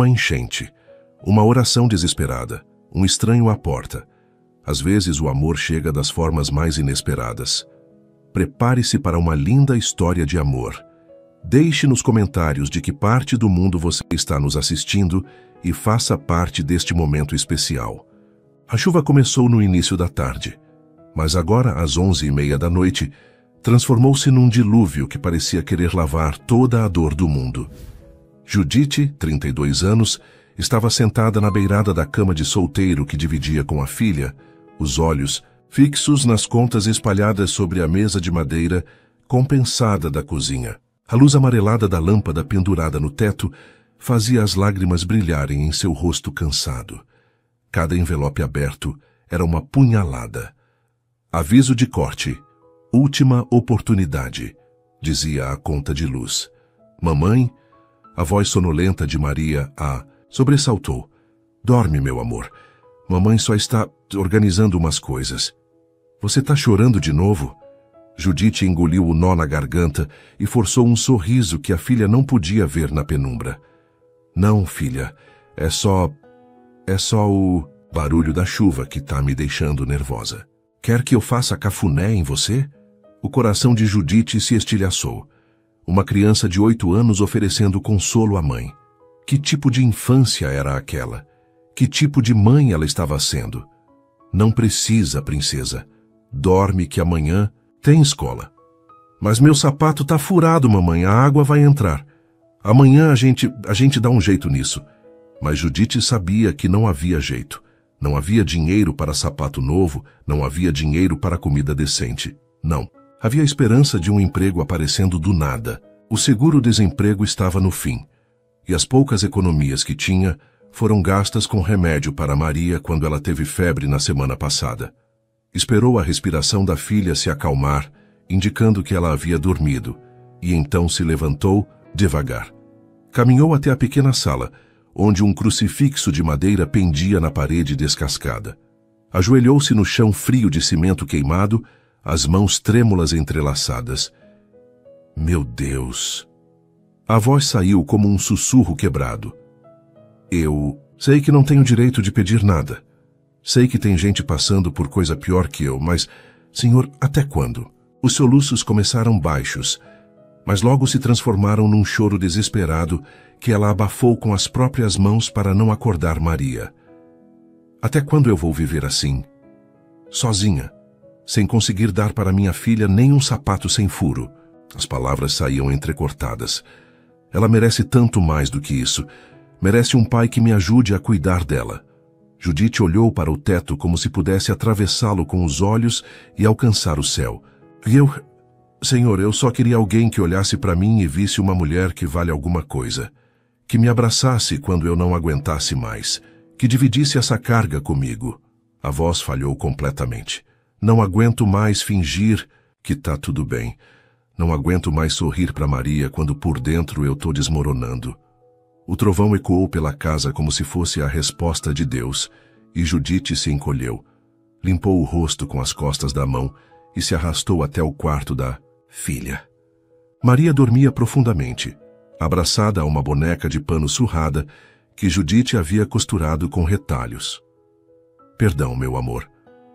Uma enchente, uma oração desesperada, um estranho à porta. Às vezes o amor chega das formas mais inesperadas. Prepare-se para uma linda história de amor. Deixe nos comentários de que parte do mundo você está nos assistindo e faça parte deste momento especial. A chuva começou no início da tarde, mas agora, às 11h30 da noite, transformou-se num dilúvio que parecia querer lavar toda a dor do mundo. Judite, 32 anos, estava sentada na beirada da cama de solteiro que dividia com a filha, os olhos fixos nas contas espalhadas sobre a mesa de madeira compensada da cozinha. A luz amarelada da lâmpada pendurada no teto fazia as lágrimas brilharem em seu rosto cansado. Cada envelope aberto era uma punhalada. Aviso de corte. Última oportunidade, dizia a conta de luz. Mamãe, a voz sonolenta de Maria a sobressaltou. Dorme, meu amor. Mamãe só está organizando umas coisas. Você está chorando de novo? Judite engoliu o nó na garganta e forçou um sorriso que a filha não podia ver na penumbra. Não, filha, é só o barulho da chuva que está me deixando nervosa. Quer que eu faça cafuné em você? O coração de Judite se estilhaçou. Uma criança de 8 anos oferecendo consolo à mãe. Que tipo de infância era aquela? Que tipo de mãe ela estava sendo? Não precisa, princesa. Dorme que amanhã tem escola. Mas meu sapato tá furado, mamãe. A água vai entrar. Amanhã a gente dá um jeito nisso. Mas Judite sabia que não havia jeito. Não havia dinheiro para sapato novo, não havia dinheiro para comida decente. Não. Havia esperança de um emprego aparecendo do nada. O seguro-desemprego estava no fim. E as poucas economias que tinha foram gastas com remédio para Maria quando ela teve febre na semana passada. Esperou a respiração da filha se acalmar, indicando que ela havia dormido, e então se levantou devagar. Caminhou até a pequena sala, onde um crucifixo de madeira pendia na parede descascada. Ajoelhou-se no chão frio de cimento queimado, as mãos trêmulas entrelaçadas. Meu Deus! A voz saiu como um sussurro quebrado. Eu sei que não tenho direito de pedir nada. Sei que tem gente passando por coisa pior que eu, mas, Senhor, até quando? Os soluços começaram baixos, mas logo se transformaram num choro desesperado que ela abafou com as próprias mãos para não acordar Maria. Até quando eu vou viver assim? Sozinha, sem conseguir dar para minha filha nem um sapato sem furo. As palavras saíam entrecortadas. Ela merece tanto mais do que isso. Merece um pai que me ajude a cuidar dela. Judite olhou para o teto como se pudesse atravessá-lo com os olhos e alcançar o céu. Senhor, eu só queria alguém que olhasse para mim e visse uma mulher que vale alguma coisa. Que me abraçasse quando eu não aguentasse mais. Que dividisse essa carga comigo. A voz falhou completamente. Não aguento mais fingir que tá tudo bem. Não aguento mais sorrir para Maria quando por dentro eu tô desmoronando. O trovão ecoou pela casa como se fosse a resposta de Deus, e Judite se encolheu, limpou o rosto com as costas da mão e se arrastou até o quarto da filha. Maria dormia profundamente, abraçada a uma boneca de pano surrada que Judite havia costurado com retalhos. Perdão, meu amor,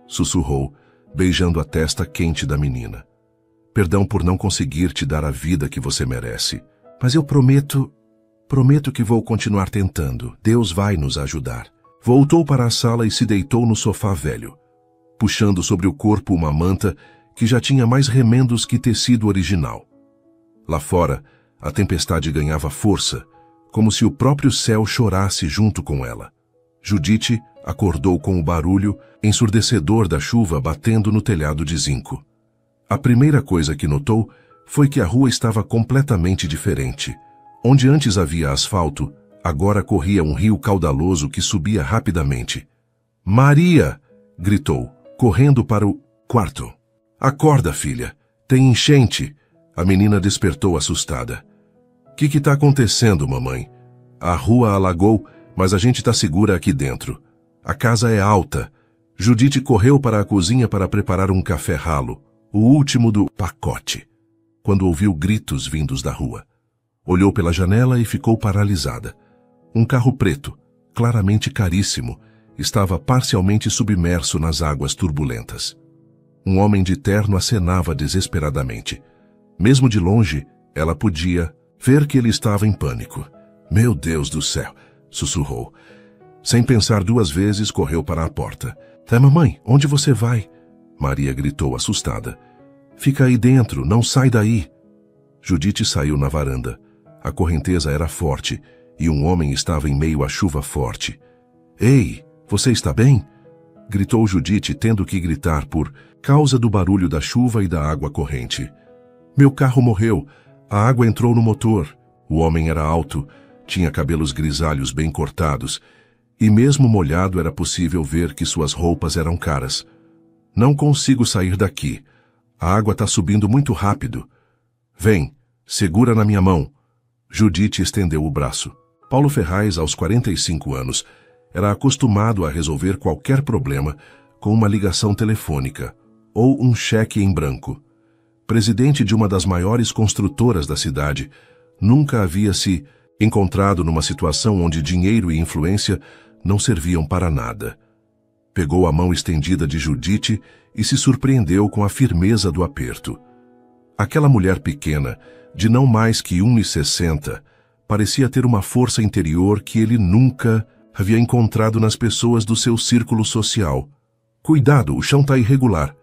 sussurrou, beijando a testa quente da menina. Perdão por não conseguir te dar a vida que você merece, mas eu prometo que vou continuar tentando. Deus vai nos ajudar. Voltou para a sala e se deitou no sofá velho, puxando sobre o corpo uma manta que já tinha mais remendos que tecido original. Lá fora, a tempestade ganhava força, como se o próprio céu chorasse junto com ela. Judite acordou com o barulho ensurdecedor da chuva batendo no telhado de zinco. A primeira coisa que notou foi que a rua estava completamente diferente. Onde antes havia asfalto, agora corria um rio caudaloso que subia rapidamente. Maria! Gritou, correndo para o quarto. Acorda, filha. Tem enchente. A menina despertou assustada. Que está acontecendo, mamãe? A rua alagou, mas a gente está segura aqui dentro. A casa é alta. Judite correu para a cozinha para preparar um café ralo, o último do pacote, quando ouviu gritos vindos da rua. Olhou pela janela e ficou paralisada. Um carro preto, claramente caríssimo, estava parcialmente submerso nas águas turbulentas. Um homem de terno acenava desesperadamente. Mesmo de longe, ela podia ver que ele estava em pânico. "Meu Deus do céu!" sussurrou. Sem pensar duas vezes, correu para a porta. "Mamãe, onde você vai?" Maria gritou assustada. "Fica aí dentro, não sai daí." Judite saiu na varanda. A correnteza era forte e um homem estava em meio à chuva forte. "Ei, você está bem?" gritou Judite, tendo que gritar por causa do barulho da chuva e da água corrente. "Meu carro morreu. A água entrou no motor." O homem era alto, tinha cabelos grisalhos bem cortados, e mesmo molhado era possível ver que suas roupas eram caras. "Não consigo sair daqui. A água está subindo muito rápido." "Vem, segura na minha mão." Judite estendeu o braço. Paulo Ferraz, aos 45 anos, era acostumado a resolver qualquer problema com uma ligação telefônica ou um cheque em branco. Presidente de uma das maiores construtoras da cidade, nunca havia se encontrado numa situação onde dinheiro e influência não serviam para nada. Pegou a mão estendida de Judite e se surpreendeu com a firmeza do aperto. Aquela mulher pequena, de não mais que 1,60, parecia ter uma força interior que ele nunca havia encontrado nas pessoas do seu círculo social. "Cuidado, o chão está irregular."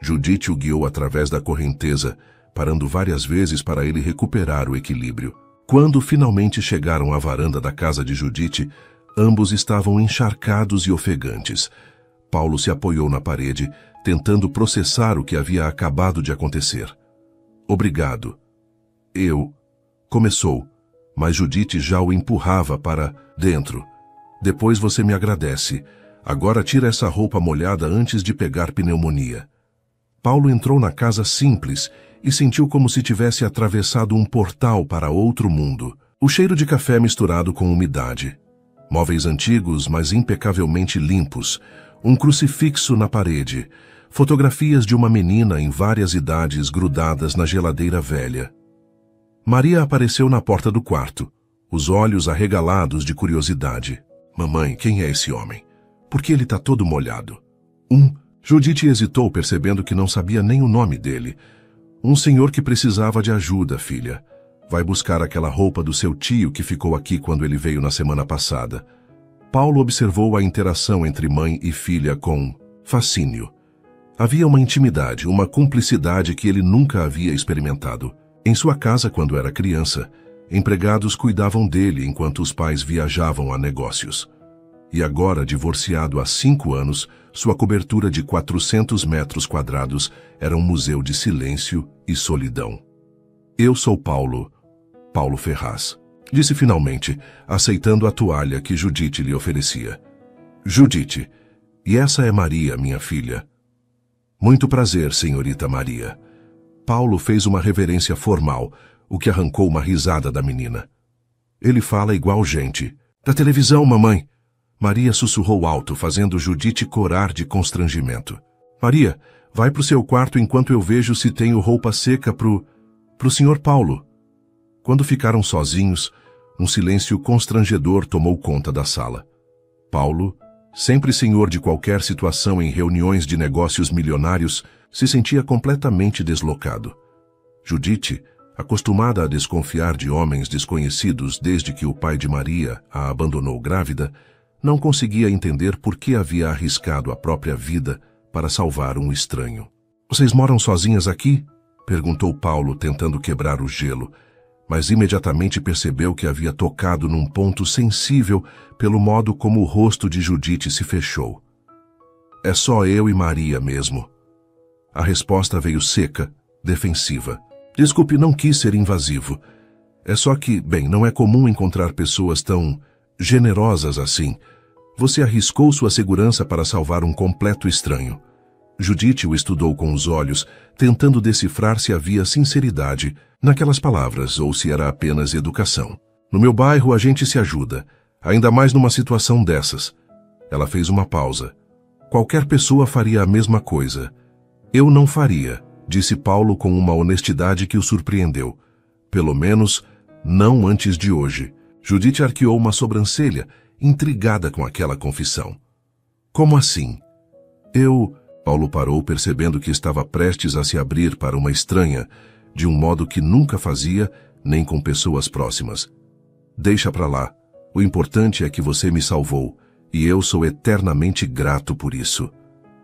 Judite o guiou através da correnteza, parando várias vezes para ele recuperar o equilíbrio. Quando finalmente chegaram à varanda da casa de Judite, ambos estavam encharcados e ofegantes. Paulo se apoiou na parede, tentando processar o que havia acabado de acontecer. "Obrigado." Começou, mas Judite já o empurrava para dentro. "Depois você me agradece. Agora tira essa roupa molhada antes de pegar pneumonia." Paulo entrou na casa simples e sentiu como se tivesse atravessado um portal para outro mundo. O cheiro de café misturado com umidade. Móveis antigos, mas impecavelmente limpos. Um crucifixo na parede. Fotografias de uma menina em várias idades grudadas na geladeira velha. Maria apareceu na porta do quarto, os olhos arregalados de curiosidade. "Mamãe, quem é esse homem? Por que ele está todo molhado?" Judite hesitou, percebendo que não sabia nem o nome dele. "Um senhor que precisava de ajuda, filha. Vai buscar aquela roupa do seu tio que ficou aqui quando ele veio na semana passada." Paulo observou a interação entre mãe e filha com fascínio. Havia uma intimidade, uma cumplicidade que ele nunca havia experimentado. Em sua casa, quando era criança, empregados cuidavam dele enquanto os pais viajavam a negócios. E agora, divorciado há 5 anos, sua cobertura de 400 metros quadrados era um museu de silêncio e solidão. "Eu sou Paulo Ferraz", disse finalmente, aceitando a toalha que Judite lhe oferecia. "Judite, e essa é Maria, minha filha." "Muito prazer, senhorita Maria." Paulo fez uma reverência formal, o que arrancou uma risada da menina. "Ele fala igual gente." "Da televisão, mamãe." Maria sussurrou alto, fazendo Judite corar de constrangimento. "Maria, vai pro seu quarto enquanto eu vejo se tenho roupa seca pro senhor Paulo." Quando ficaram sozinhos, um silêncio constrangedor tomou conta da sala. Paulo, sempre senhor de qualquer situação em reuniões de negócios milionários, se sentia completamente deslocado. Judite, acostumada a desconfiar de homens desconhecidos desde que o pai de Maria a abandonou grávida, não conseguia entender por que havia arriscado a própria vida para salvar um estranho. "Vocês moram sozinhas aqui?" perguntou Paulo, tentando quebrar o gelo, mas imediatamente percebeu que havia tocado num ponto sensível pelo modo como o rosto de Judite se fechou. "É só eu e Maria mesmo." A resposta veio seca, defensiva. "Desculpe, não quis ser invasivo. É só que, não é comum encontrar pessoas tão generosas assim. Você arriscou sua segurança para salvar um completo estranho." Judite o estudou com os olhos, tentando decifrar se havia sinceridade naquelas palavras ou se era apenas educação. "No meu bairro a gente se ajuda, ainda mais numa situação dessas." Ela fez uma pausa. "Qualquer pessoa faria a mesma coisa." "Eu não faria", disse Paulo com uma honestidade que o surpreendeu. "Pelo menos, não antes de hoje." Judite arqueou uma sobrancelha, intrigada com aquela confissão. Como assim? Paulo parou, percebendo que estava prestes a se abrir para uma estranha, de um modo que nunca fazia, nem com pessoas próximas. Deixa pra lá. O importante é que você me salvou, e eu sou eternamente grato por isso.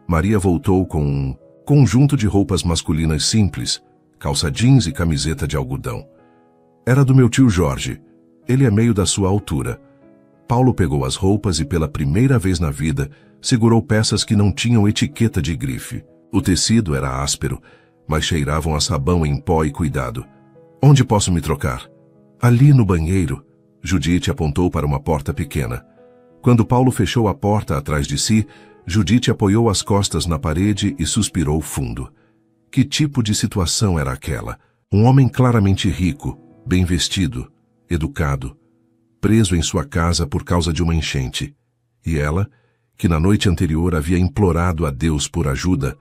Maria voltou com um conjunto de roupas masculinas simples, calça jeans e camiseta de algodão. Era do meu tio Jorge. Ele é meio da sua altura. Paulo pegou as roupas e, pela primeira vez na vida, segurou peças que não tinham etiqueta de grife. O tecido era áspero, mas cheiravam a sabão em pó e cuidado. Onde posso me trocar? Ali no banheiro. Judite apontou para uma porta pequena. Quando Paulo fechou a porta atrás de si, Judite apoiou as costas na parede e suspirou fundo. Que tipo de situação era aquela? Um homem claramente rico, bem vestido, educado, preso em sua casa por causa de uma enchente. E ela, que na noite anterior havia implorado a Deus por ajuda,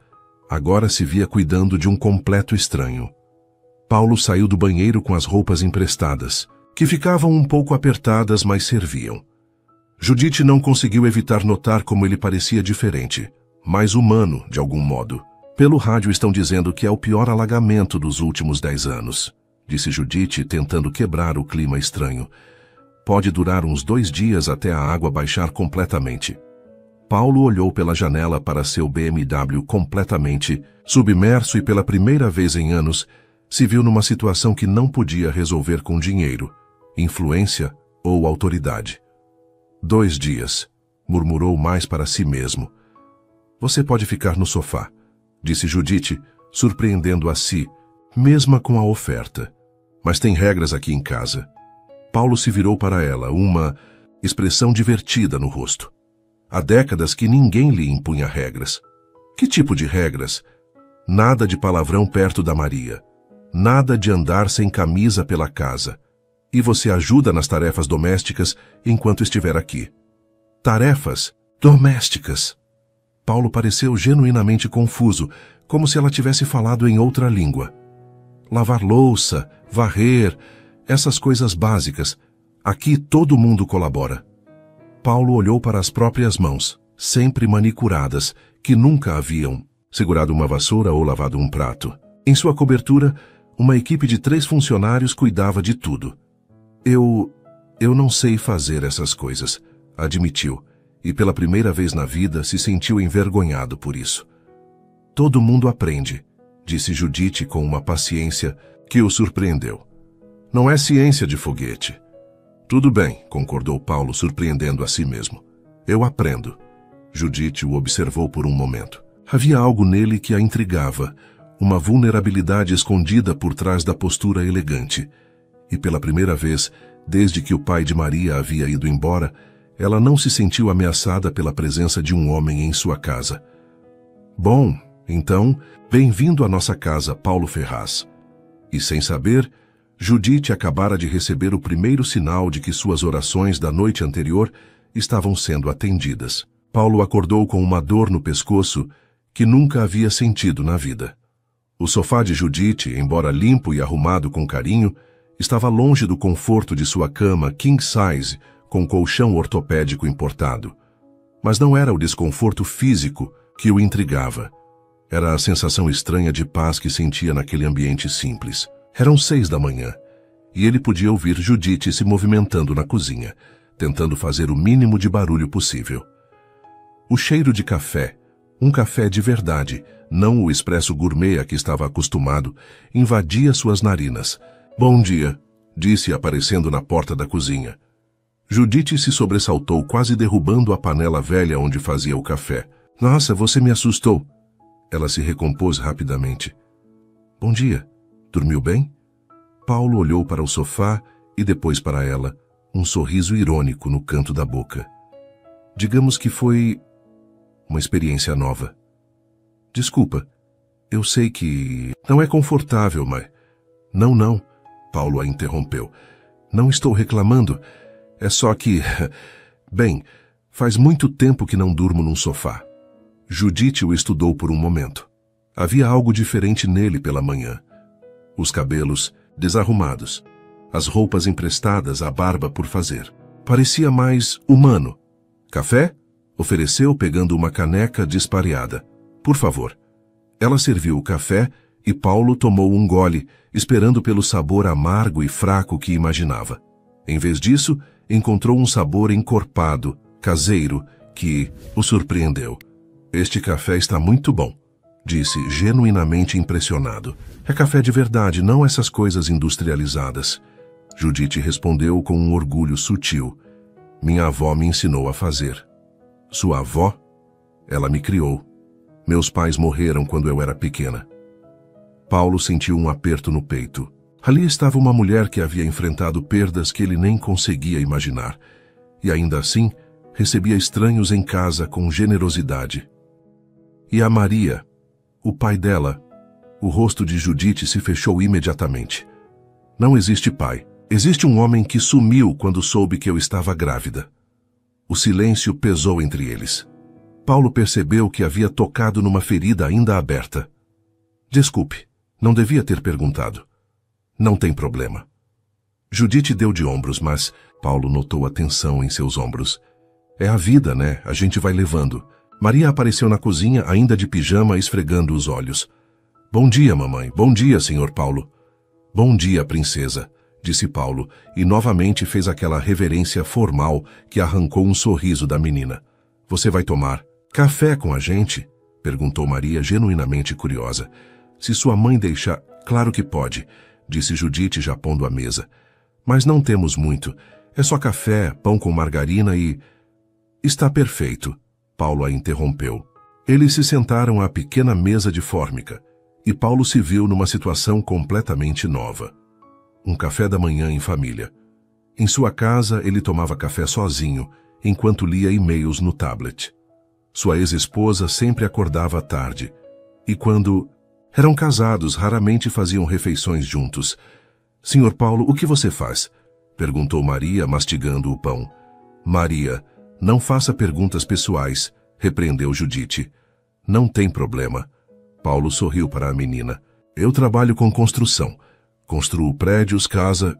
agora se via cuidando de um completo estranho. Paulo saiu do banheiro com as roupas emprestadas, que ficavam um pouco apertadas, mas serviam. Judite não conseguiu evitar notar como ele parecia diferente, mais humano, de algum modo. Pelo rádio estão dizendo que é o pior alagamento dos últimos 10 anos, disse Judite, tentando quebrar o clima estranho. Pode durar uns 2 dias até a água baixar completamente. Paulo olhou pela janela para seu BMW completamente submerso e pela primeira vez em anos se viu numa situação que não podia resolver com dinheiro, influência ou autoridade. 2 dias, murmurou mais para si mesmo. Você pode ficar no sofá, disse Judite, surpreendendo a si, mesma com a oferta. Mas tem regras aqui em casa. Paulo se virou para ela, uma expressão divertida no rosto. Há décadas que ninguém lhe impunha regras. Que tipo de regras? Nada de palavrão perto da Maria. Nada de andar sem camisa pela casa. E você ajuda nas tarefas domésticas enquanto estiver aqui. Tarefas domésticas. Paulo pareceu genuinamente confuso, como se ela tivesse falado em outra língua. Lavar louça, varrer, essas coisas básicas. Aqui todo mundo colabora. Paulo olhou para as próprias mãos, sempre manicuradas, que nunca haviam segurado uma vassoura ou lavado um prato. Em sua cobertura, uma equipe de 3 funcionários cuidava de tudo. Eu não sei fazer essas coisas, admitiu, e pela primeira vez na vida se sentiu envergonhado por isso. Todo mundo aprende, disse Judite com uma paciência que o surpreendeu. Não é ciência de foguete. Tudo bem, concordou Paulo, surpreendendo a si mesmo. Eu aprendo. Judite o observou por um momento. Havia algo nele que a intrigava, uma vulnerabilidade escondida por trás da postura elegante. E pela primeira vez, desde que o pai de Maria havia ido embora, ela não se sentiu ameaçada pela presença de um homem em sua casa. Bom, então, bem-vindo à nossa casa, Paulo Ferraz. E sem saber, Judite acabara de receber o primeiro sinal de que suas orações da noite anterior estavam sendo atendidas. Paulo acordou com uma dor no pescoço que nunca havia sentido na vida. O sofá de Judite, embora limpo e arrumado com carinho, estava longe do conforto de sua cama king size com colchão ortopédico importado. Mas não era o desconforto físico que o intrigava. Era a sensação estranha de paz que sentia naquele ambiente simples. Eram 6 da manhã, e ele podia ouvir Judite se movimentando na cozinha, tentando fazer o mínimo de barulho possível. O cheiro de café, um café de verdade, não o expresso gourmet a que estava acostumado, invadia suas narinas. Bom dia, disse aparecendo na porta da cozinha. Judite se sobressaltou, quase derrubando a panela velha onde fazia o café. Nossa, você me assustou. Ela se recompôs rapidamente. Bom dia. Dormiu bem? Paulo olhou para o sofá e depois para ela, um sorriso irônico no canto da boca. Digamos que foi uma experiência nova. Desculpa, eu sei que não é confortável, mas... Não, Paulo a interrompeu. Não estou reclamando, é só que... Bem, faz muito tempo que não durmo num sofá. Judite o estudou por um momento. Havia algo diferente nele pela manhã. Os cabelos desarrumados, as roupas emprestadas, a barba por fazer. Parecia mais humano. Café? Ofereceu, pegando uma caneca dispareada. Por favor. Ela serviu o café e Paulo tomou um gole, esperando pelo sabor amargo e fraco que imaginava. Em vez disso, encontrou um sabor encorpado, caseiro, que o surpreendeu. Este café está muito bom, disse, genuinamente impressionado. É café de verdade, não essas coisas industrializadas. Judite respondeu com um orgulho sutil. Minha avó me ensinou a fazer. Sua avó? Ela me criou. Meus pais morreram quando eu era pequena. Paulo sentiu um aperto no peito. Ali estava uma mulher que havia enfrentado perdas que ele nem conseguia imaginar. E ainda assim, recebia estranhos em casa com generosidade. E a Maria, o pai dela, o rosto de Judite se fechou imediatamente. Não existe pai. Existe um homem que sumiu quando soube que eu estava grávida. O silêncio pesou entre eles. Paulo percebeu que havia tocado numa ferida ainda aberta. Desculpe, não devia ter perguntado. Não tem problema. Judite deu de ombros, mas Paulo notou a tensão em seus ombros. É a vida, né? A gente vai levando. Maria apareceu na cozinha, ainda de pijama, esfregando os olhos. Bom dia, mamãe. Bom dia, senhor Paulo. Bom dia, princesa, disse Paulo, e novamente fez aquela reverência formal que arrancou um sorriso da menina. Você vai tomar café com a gente? Perguntou Maria, genuinamente curiosa. Se sua mãe deixar, claro que pode, disse Judite, já pondo à mesa. Mas não temos muito. É só café, pão com margarina e... Está perfeito, Paulo a interrompeu. Eles se sentaram à pequena mesa de fórmica, e Paulo se viu numa situação completamente nova. Um café da manhã em família. Em sua casa, ele tomava café sozinho, enquanto lia e-mails no tablet. Sua ex-esposa sempre acordava à tarde, e quando eram casados, raramente faziam refeições juntos. Senhor Paulo, o que você faz? Perguntou Maria, mastigando o pão. Maria, não faça perguntas pessoais, repreendeu Judite. Não tem problema. Paulo sorriu para a menina. Eu trabalho com construção. Construo prédios, casa...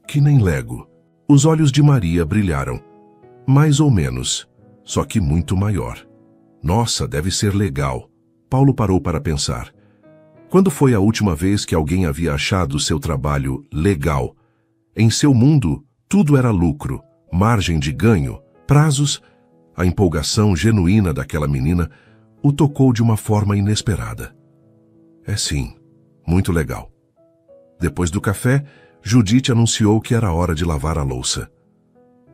que nem Lego. Os olhos de Maria brilharam. Mais ou menos, só que muito maior. Nossa, deve ser legal. Paulo parou para pensar. Quando foi a última vez que alguém havia achado seu trabalho legal? Em seu mundo, tudo era lucro, margem de ganho, prazos. A empolgação genuína daquela menina o tocou de uma forma inesperada. É sim, muito legal. Depois do café, Judite anunciou que era hora de lavar a louça.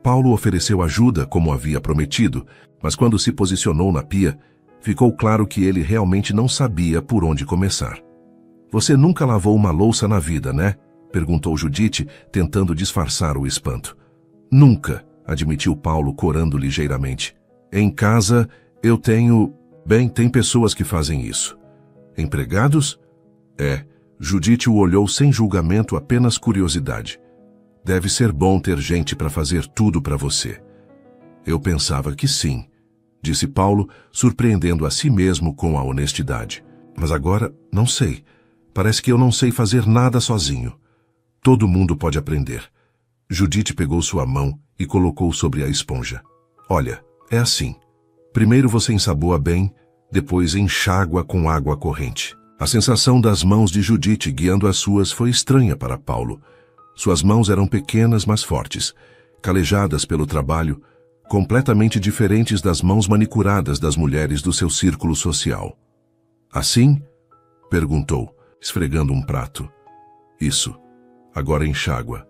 Paulo ofereceu ajuda, como havia prometido, mas quando se posicionou na pia, ficou claro que ele realmente não sabia por onde começar. Você nunca lavou uma louça na vida, né? Perguntou Judite, tentando disfarçar o espanto. Nunca, admitiu Paulo, corando ligeiramente. Em casa, eu tenho... Bem, tem pessoas que fazem isso. Empregados? É. Judite o olhou sem julgamento, apenas curiosidade. Deve ser bom ter gente para fazer tudo para você. Eu pensava que sim, disse Paulo, surpreendendo a si mesmo com a honestidade. Mas agora, não sei. Parece que eu não sei fazer nada sozinho. Todo mundo pode aprender. Judite pegou sua mão e colocou sobre a esponja. Olha, é assim. Primeiro você ensaboa bem, depois enxágua com água corrente. A sensação das mãos de Judite guiando as suas foi estranha para Paulo. Suas mãos eram pequenas, mas fortes, calejadas pelo trabalho, completamente diferentes das mãos manicuradas das mulheres do seu círculo social. Assim? Perguntou, esfregando um prato. Isso. Agora enxágua.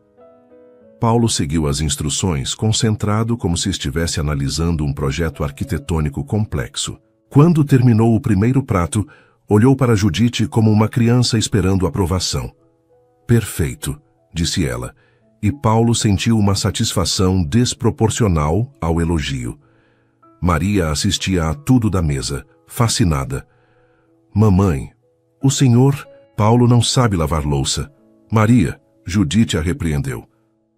Paulo seguiu as instruções, concentrado como se estivesse analisando um projeto arquitetônico complexo. Quando terminou o primeiro prato, olhou para Judite como uma criança esperando aprovação. Perfeito, disse ela, e Paulo sentiu uma satisfação desproporcional ao elogio. Maria assistia a tudo da mesa, fascinada. Mamãe, o senhor... Paulo não sabe lavar louça. Maria, Judite a repreendeu.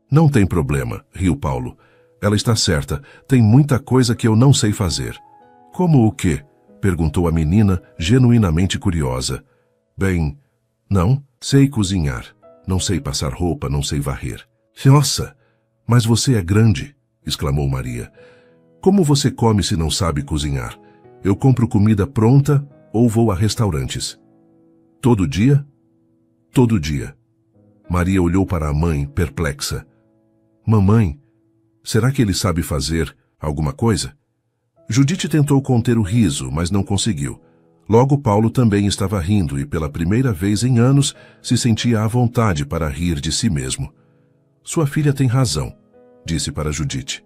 Não tem problema, riu Paulo. Ela está certa, tem muita coisa que eu não sei fazer. Como o quê? Perguntou a menina, genuinamente curiosa. Bem, não, sei cozinhar. Não sei passar roupa, não sei varrer. Nossa, mas você é grande, exclamou Maria. Como você come se não sabe cozinhar? Eu compro comida pronta ou vou a restaurantes. Todo dia? Todo dia. Maria olhou para a mãe, perplexa. Mamãe, será que ele sabe fazer alguma coisa? Judite tentou conter o riso, mas não conseguiu. Logo Paulo também estava rindo e pela primeira vez em anos se sentia à vontade para rir de si mesmo. Sua filha tem razão, disse para Judite.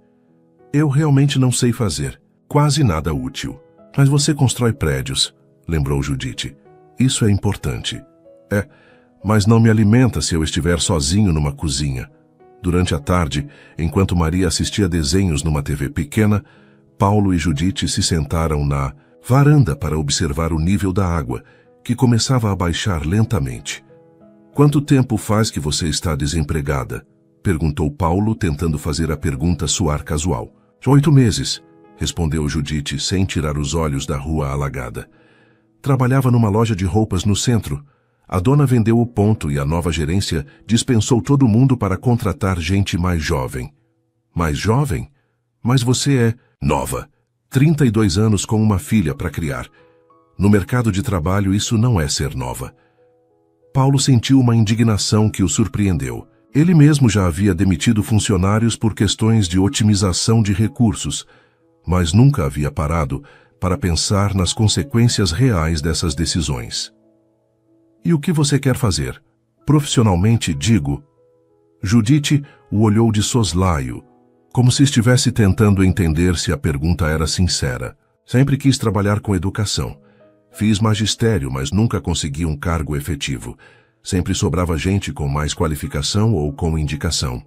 Eu realmente não sei fazer, quase nada útil. Mas você constrói prédios, lembrou Judite. Isso é importante. Mas não me alimenta se eu estiver sozinho numa cozinha. Durante a tarde, enquanto Maria assistia desenhos numa TV pequena, Paulo e Judite se sentaram na varanda para observar o nível da água, que começava a baixar lentamente. Quanto tempo faz que você está desempregada? Perguntou Paulo, tentando fazer a pergunta soar casual. 8 meses, respondeu Judite, sem tirar os olhos da rua alagada. Trabalhava numa loja de roupas no centro. A dona vendeu o ponto e a nova gerência dispensou todo mundo para contratar gente mais jovem. Mais jovem? Mas você é nova. 32 anos com uma filha para criar. No mercado de trabalho isso não é ser nova. Paulo sentiu uma indignação que o surpreendeu. Ele mesmo já havia demitido funcionários por questões de otimização de recursos, mas nunca havia parado para pensar nas consequências reais dessas decisões. E o que você quer fazer? Profissionalmente, digo. Judite o olhou de soslaio, como se estivesse tentando entender se a pergunta era sincera. Sempre quis trabalhar com educação. Fiz magistério, mas nunca consegui um cargo efetivo. Sempre sobrava gente com mais qualificação ou com indicação.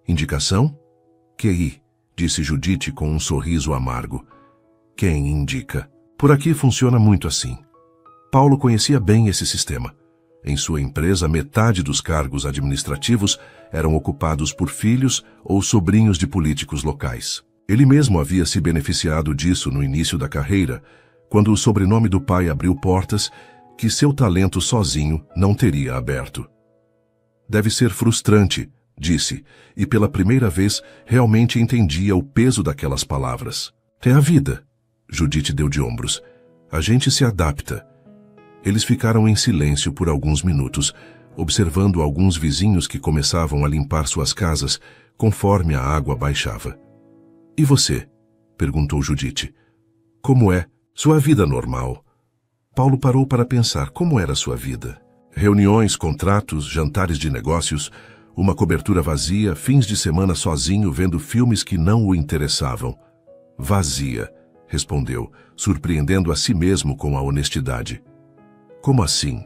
Indicação? QI, disse Judite com um sorriso amargo. Quem indica? Por aqui funciona muito assim. Paulo conhecia bem esse sistema. Em sua empresa, metade dos cargos administrativos eram ocupados por filhos ou sobrinhos de políticos locais. Ele mesmo havia se beneficiado disso no início da carreira, quando o sobrenome do pai abriu portas que seu talento sozinho não teria aberto. Deve ser frustrante, disse, e pela primeira vez realmente entendia o peso daquelas palavras. É a vida, Judite deu de ombros. A gente se adapta. Eles ficaram em silêncio por alguns minutos, observando alguns vizinhos que começavam a limpar suas casas conforme a água baixava. E você? Perguntou Judite. Como é? Sua vida normal. Paulo parou para pensar como era sua vida. Reuniões, contratos, jantares de negócios, uma cobertura vazia, fins de semana sozinho vendo filmes que não o interessavam. Vazia, respondeu, surpreendendo a si mesmo com a honestidade. Como assim?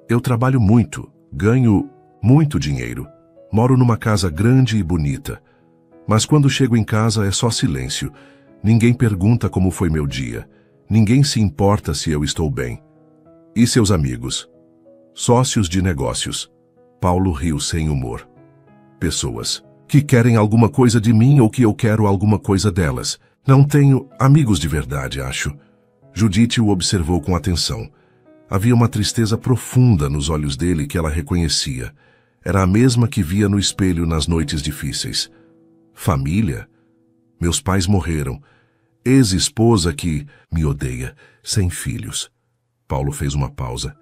Eu trabalho muito, ganho muito dinheiro, moro numa casa grande e bonita. Mas quando chego em casa é só silêncio. Ninguém pergunta como foi meu dia. Ninguém se importa se eu estou bem. E seus amigos? Sócios de negócios. Paulo riu sem humor. Pessoas que querem alguma coisa de mim ou que eu quero alguma coisa delas. Não tenho amigos de verdade, acho. Judite o observou com atenção. Havia uma tristeza profunda nos olhos dele que ela reconhecia. Era a mesma que via no espelho nas noites difíceis. Família? Meus pais morreram. Ex-esposa que me odeia, sem filhos. Paulo fez uma pausa.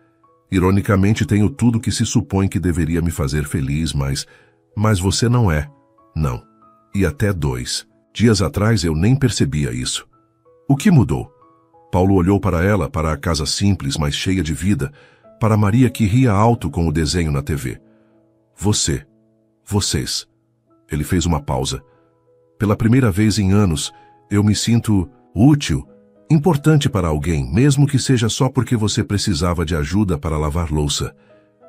Ironicamente, tenho tudo que se supõe que deveria me fazer feliz, mas você não é. Não. E até 2. Dias atrás eu nem percebia isso. O que mudou? Paulo olhou para ela, para a casa simples, mas cheia de vida, para Maria que ria alto com o desenho na TV. Você. Vocês. Ele fez uma pausa. Pela primeira vez em anos, eu me sinto útil, importante para alguém, mesmo que seja só porque você precisava de ajuda para lavar louça.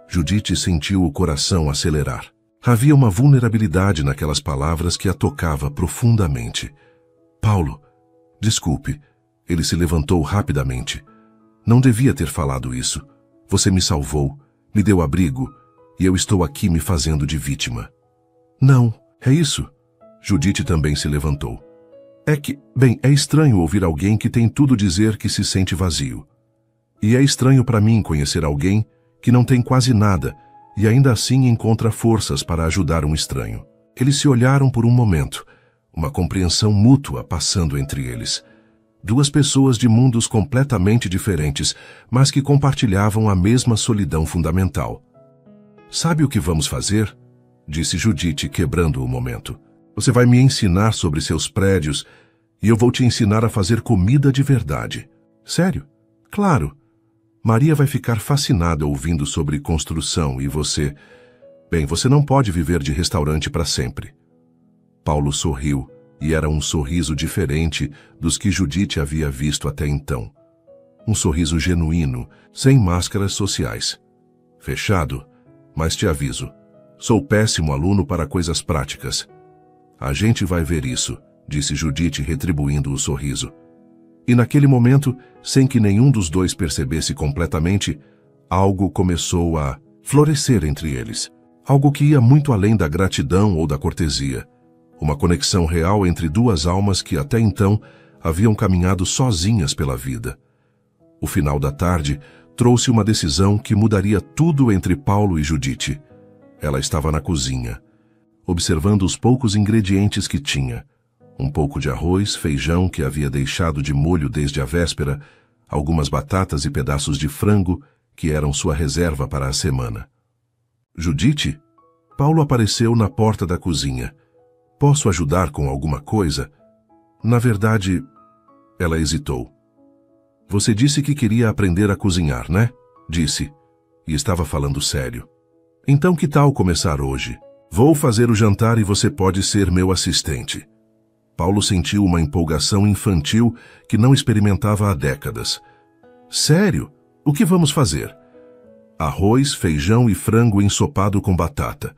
Judite sentiu o coração acelerar. Havia uma vulnerabilidade naquelas palavras que a tocava profundamente. Paulo, desculpe. Ele se levantou rapidamente. Não devia ter falado isso. Você me salvou, me deu abrigo, e eu estou aqui me fazendo de vítima. Não, é isso. Judite também se levantou. É estranho ouvir alguém que tem tudo dizer que se sente vazio. E é estranho para mim conhecer alguém que não tem quase nada e ainda assim encontra forças para ajudar um estranho. Eles se olharam por um momento, uma compreensão mútua passando entre eles. Duas pessoas de mundos completamente diferentes, mas que compartilhavam a mesma solidão fundamental. "Sabe o que vamos fazer?" disse Judite, quebrando o momento. "Você vai me ensinar sobre seus prédios e eu vou te ensinar a fazer comida de verdade." "Sério?" "Claro. Maria vai ficar fascinada ouvindo sobre construção e você... Bem, você não pode viver de restaurante para sempre." Paulo sorriu, e era um sorriso diferente dos que Judite havia visto até então. Um sorriso genuíno, sem máscaras sociais. "Fechado, mas te aviso, sou péssimo aluno para coisas práticas." "A gente vai ver isso", disse Judite, retribuindo o sorriso. E naquele momento, sem que nenhum dos dois percebesse completamente, algo começou a florescer entre eles. Algo que ia muito além da gratidão ou da cortesia. Uma conexão real entre duas almas que até então haviam caminhado sozinhas pela vida. O final da tarde trouxe uma decisão que mudaria tudo entre Paulo e Judite. Ela estava na cozinha, observando os poucos ingredientes que tinha. Um pouco de arroz, feijão que havia deixado de molho desde a véspera, algumas batatas e pedaços de frango que eram sua reserva para a semana. "Judite?" Paulo apareceu na porta da cozinha. "Posso ajudar com alguma coisa?" "Na verdade..." Ela hesitou. "Você disse que queria aprender a cozinhar, né?" Disse, e estava falando sério. "Então que tal começar hoje? Vou fazer o jantar e você pode ser meu assistente." Paulo sentiu uma empolgação infantil que não experimentava há décadas. "Sério? O que vamos fazer?" "Arroz, feijão e frango ensopado com batata."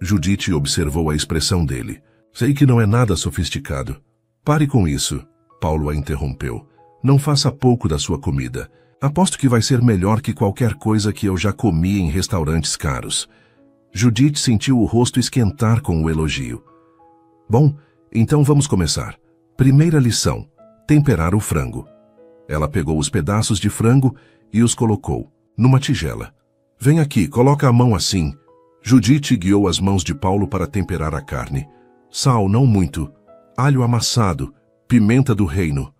Judite observou a expressão dele. "Sei que não é nada sofisticado." "Pare com isso", Paulo a interrompeu. "Não faça pouco da sua comida. Aposto que vai ser melhor que qualquer coisa que eu já comi em restaurantes caros." Judite sentiu o rosto esquentar com o elogio. "Bom, então vamos começar. Primeira lição: temperar o frango." Ela pegou os pedaços de frango e os colocou numa tigela. "Vem aqui, coloca a mão assim." Judite guiou as mãos de Paulo para temperar a carne. "Sal, não muito. Alho amassado. Pimenta do reino."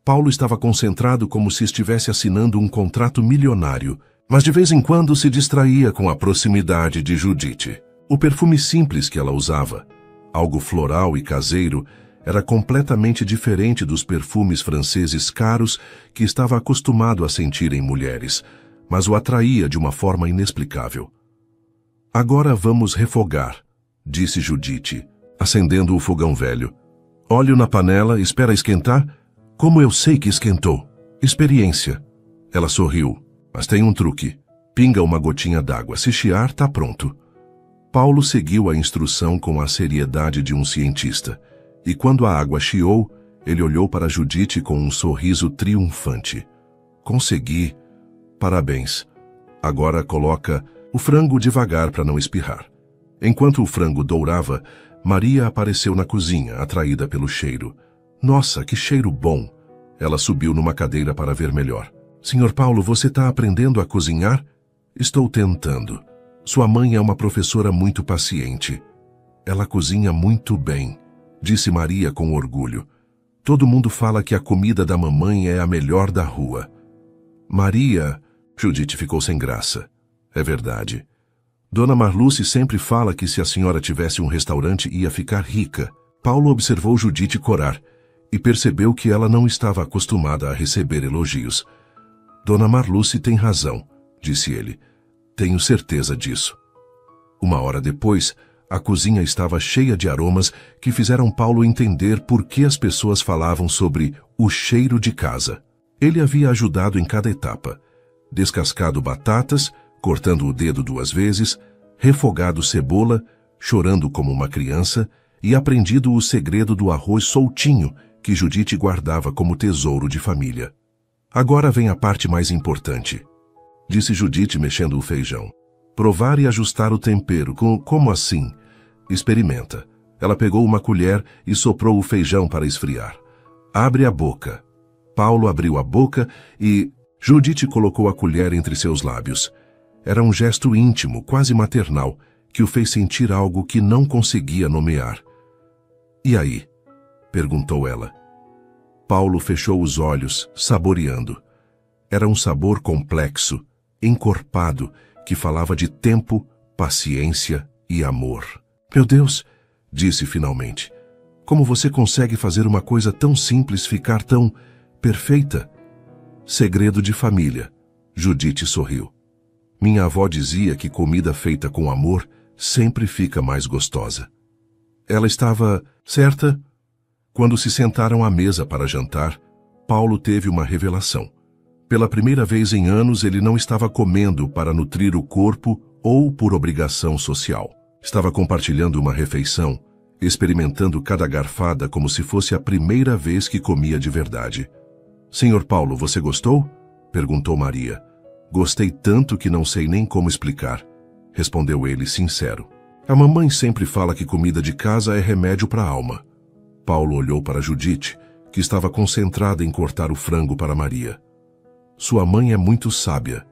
Paulo estava concentrado como se estivesse assinando um contrato milionário, mas de vez em quando se distraía com a proximidade de Judite. O perfume simples que ela usava, algo floral e caseiro, era completamente diferente dos perfumes franceses caros que estava acostumado a sentir em mulheres, mas o atraía de uma forma inexplicável. "Agora vamos refogar", disse Judite, acendendo o fogão velho. "Óleo na panela, espera esquentar?" "Como eu sei que esquentou?" "Experiência." Ela sorriu. "Mas tem um truque. Pinga uma gotinha d'água. Se chiar, tá pronto." Paulo seguiu a instrução com a seriedade de um cientista, e quando a água chiou, ele olhou para Judite com um sorriso triunfante. "Consegui. Parabéns. Agora coloca o frango devagar para não espirrar." Enquanto o frango dourava, Maria apareceu na cozinha, atraída pelo cheiro. "Nossa, que cheiro bom!" Ela subiu numa cadeira para ver melhor. "Senhor Paulo, você está aprendendo a cozinhar?" "Estou tentando. Sua mãe é uma professora muito paciente." "Ela cozinha muito bem", disse Maria com orgulho. "Todo mundo fala que a comida da mamãe é a melhor da rua." "Maria..." Judite ficou sem graça. "É verdade. Dona Marluce sempre fala que se a senhora tivesse um restaurante ia ficar rica." Paulo observou Judite corar e percebeu que ela não estava acostumada a receber elogios. "Dona Marluce tem razão", disse ele. "Tenho certeza disso." Uma hora depois, a cozinha estava cheia de aromas que fizeram Paulo entender por que as pessoas falavam sobre o cheiro de casa. Ele havia ajudado em cada etapa. Descascado batatas, cortando o dedo 2 vezes, refogado cebola, chorando como uma criança, e aprendido o segredo do arroz soltinho que Judite guardava como tesouro de família. "Agora vem a parte mais importante", disse Judite mexendo o feijão. "Provar e ajustar o tempero. Como assim?" "Experimenta." Ela pegou uma colher e soprou o feijão para esfriar. "Abre a boca." Paulo abriu a boca e Judite colocou a colher entre seus lábios. Era um gesto íntimo, quase maternal, que o fez sentir algo que não conseguia nomear. "E aí?" perguntou ela. Paulo fechou os olhos, saboreando. Era um sabor complexo, encorpado, que falava de tempo, paciência e amor. "Meu Deus", disse finalmente, "como você consegue fazer uma coisa tão simples ficar tão perfeita?" "Segredo de família", Judite sorriu. "Minha avó dizia que comida feita com amor sempre fica mais gostosa." Ela estava certa? Quando se sentaram à mesa para jantar, Paulo teve uma revelação. Pela primeira vez em anos, ele não estava comendo para nutrir o corpo ou por obrigação social. Estava compartilhando uma refeição, experimentando cada garfada como se fosse a primeira vez que comia de verdade. "Senhor Paulo, você gostou?" perguntou Maria. "Gostei tanto que não sei nem como explicar", respondeu ele sincero. "A mamãe sempre fala que comida de casa é remédio para a alma." Paulo olhou para Judite, que estava concentrada em cortar o frango para Maria. "Sua mãe é muito sábia."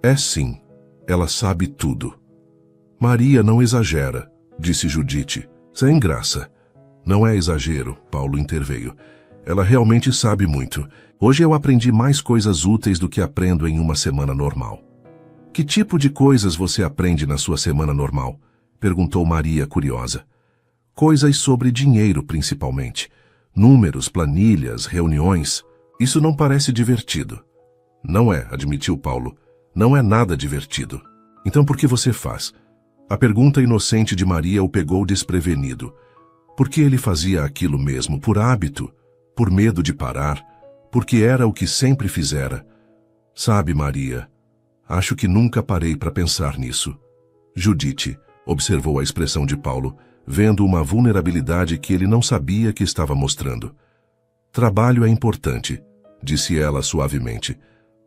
"É sim, ela sabe tudo." "Maria não exagera", disse Judite, sem graça. "Não é exagero", Paulo interveio. "Ela realmente sabe muito. Hoje eu aprendi mais coisas úteis do que aprendo em uma semana normal." "Que tipo de coisas você aprende na sua semana normal?" perguntou Maria, curiosa. "Coisas sobre dinheiro, principalmente. Números, planilhas, reuniões. Isso não parece divertido." "Não é", admitiu Paulo. "Não é nada divertido." "Então por que você faz?" A pergunta inocente de Maria o pegou desprevenido. Por que ele fazia aquilo mesmo? Por hábito? Por medo de parar? Porque era o que sempre fizera? "Sabe, Maria, acho que nunca parei para pensar nisso." Judite observou a expressão de Paulo, vendo uma vulnerabilidade que ele não sabia que estava mostrando. "Trabalho é importante", disse ela suavemente,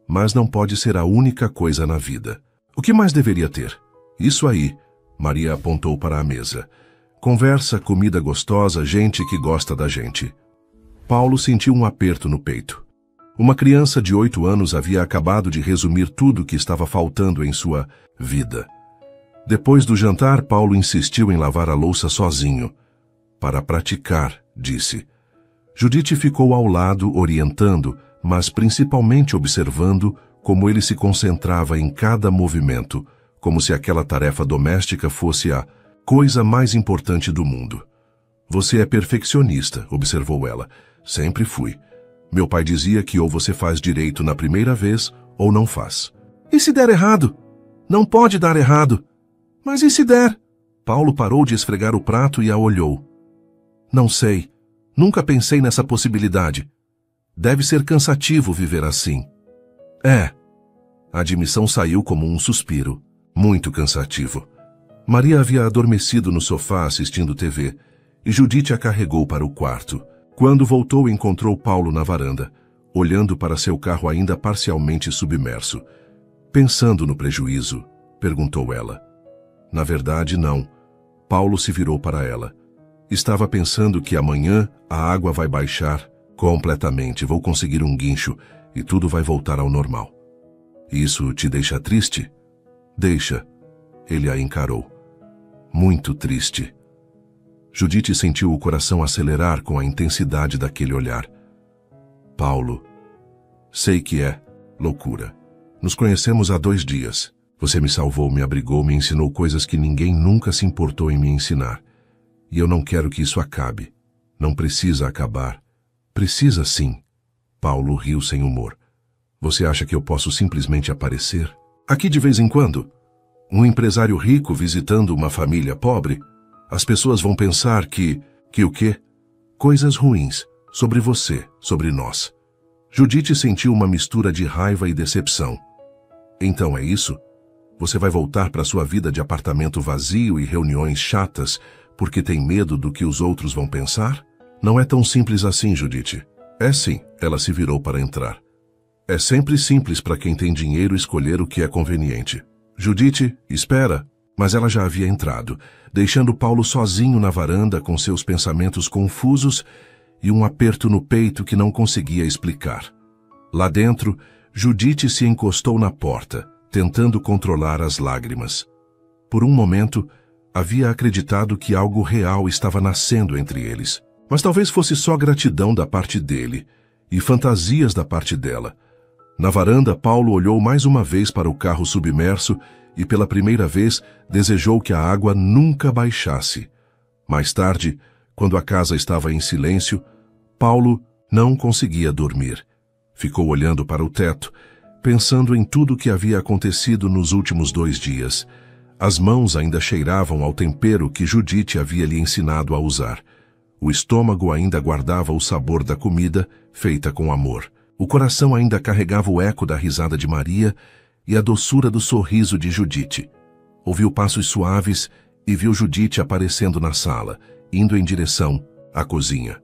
"mas não pode ser a única coisa na vida." "O que mais deveria ter?" "Isso aí", Maria apontou para a mesa. "Conversa, comida gostosa, gente que gosta da gente." Paulo sentiu um aperto no peito. Uma criança de 8 anos havia acabado de resumir tudo o que estava faltando em sua vida. Depois do jantar, Paulo insistiu em lavar a louça sozinho. "Para praticar", disse. Judite ficou ao lado, orientando, mas principalmente observando como ele se concentrava em cada movimento, como se aquela tarefa doméstica fosse a coisa mais importante do mundo. "Você é perfeccionista", observou ela. "Sempre fui. Meu pai dizia que ou você faz direito na primeira vez ou não faz." "E se der errado?" "Não pode dar errado." "Mas e se der?" Paulo parou de esfregar o prato e a olhou. "Não sei. Nunca pensei nessa possibilidade. Deve ser cansativo viver assim." "É." A admissão saiu como um suspiro. "Muito cansativo." Maria havia adormecido no sofá assistindo TV, e Judite a carregou para o quarto. Quando voltou, encontrou Paulo na varanda, olhando para seu carro ainda parcialmente submerso. "Pensando no prejuízo?" perguntou ela. "Na verdade, não." Paulo se virou para ela. "Estava pensando que amanhã a água vai baixar completamente, vou conseguir um guincho e tudo vai voltar ao normal." "Isso te deixa triste?" "Deixa." Ele a encarou. "Muito triste." Judite sentiu o coração acelerar com a intensidade daquele olhar. "Paulo, sei que é loucura. Nos conhecemos há 2 dias. Você me salvou, me abrigou, me ensinou coisas que ninguém nunca se importou em me ensinar. E eu não quero que isso acabe. Não precisa acabar." "Precisa sim." Paulo riu sem humor. "Você acha que eu posso simplesmente aparecer aqui de vez em quando? Um empresário rico visitando uma família pobre? As pessoas vão pensar que o quê? Coisas ruins. Sobre você, sobre nós." Judite sentiu uma mistura de raiva e decepção. "Então é isso? Você vai voltar para sua vida de apartamento vazio e reuniões chatas porque tem medo do que os outros vão pensar?" "Não é tão simples assim, Judite." "É sim." Ela se virou para entrar. "É sempre simples para quem tem dinheiro escolher o que é conveniente." "Judite, espera." Mas ela já havia entrado, deixando Paulo sozinho na varanda com seus pensamentos confusos e um aperto no peito que não conseguia explicar. Lá dentro, Judite se encostou na porta, tentando controlar as lágrimas. Por um momento, havia acreditado que algo real estava nascendo entre eles. Mas talvez fosse só gratidão da parte dele e fantasias da parte dela. Na varanda, Paulo olhou mais uma vez para o carro submerso e pela primeira vez desejou que a água nunca baixasse. Mais tarde, quando a casa estava em silêncio, Paulo não conseguia dormir. Ficou olhando para o teto, pensando em tudo o que havia acontecido nos últimos 2 dias. As mãos ainda cheiravam ao tempero que Judite havia lhe ensinado a usar. O estômago ainda guardava o sabor da comida feita com amor. O coração ainda carregava o eco da risada de Maria e a doçura do sorriso de Judite. Ouviu passos suaves e viu Judite aparecendo na sala, indo em direção à cozinha.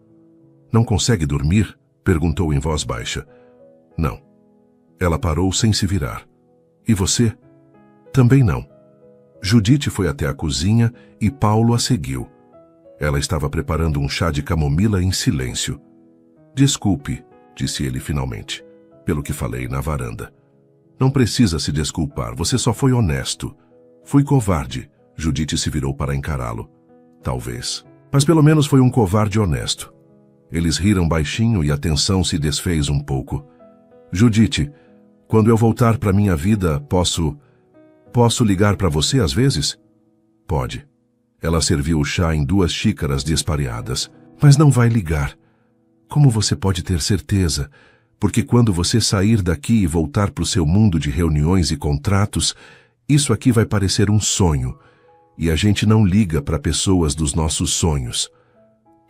"Não consegue dormir?" perguntou em voz baixa. "Não." Ela parou sem se virar. "E você?" "Também não." Judite foi até a cozinha e Paulo a seguiu. Ela estava preparando um chá de camomila em silêncio. "Desculpe", disse ele finalmente, "pelo que falei na varanda." "Não precisa se desculpar, você só foi honesto." "Fui covarde." Judite se virou para encará-lo. "Talvez. Mas pelo menos foi um covarde honesto." Eles riram baixinho e a tensão se desfez um pouco. "Judite, quando eu voltar para minha vida, posso ligar para você às vezes?" "Pode." Ela serviu o chá em 2 xícaras despareadas. "Mas não vai ligar." "Como você pode ter certeza? Porque quando você sair daqui e voltar para o seu mundo de reuniões e contratos, isso aqui vai parecer um sonho. E a gente não liga para pessoas dos nossos sonhos."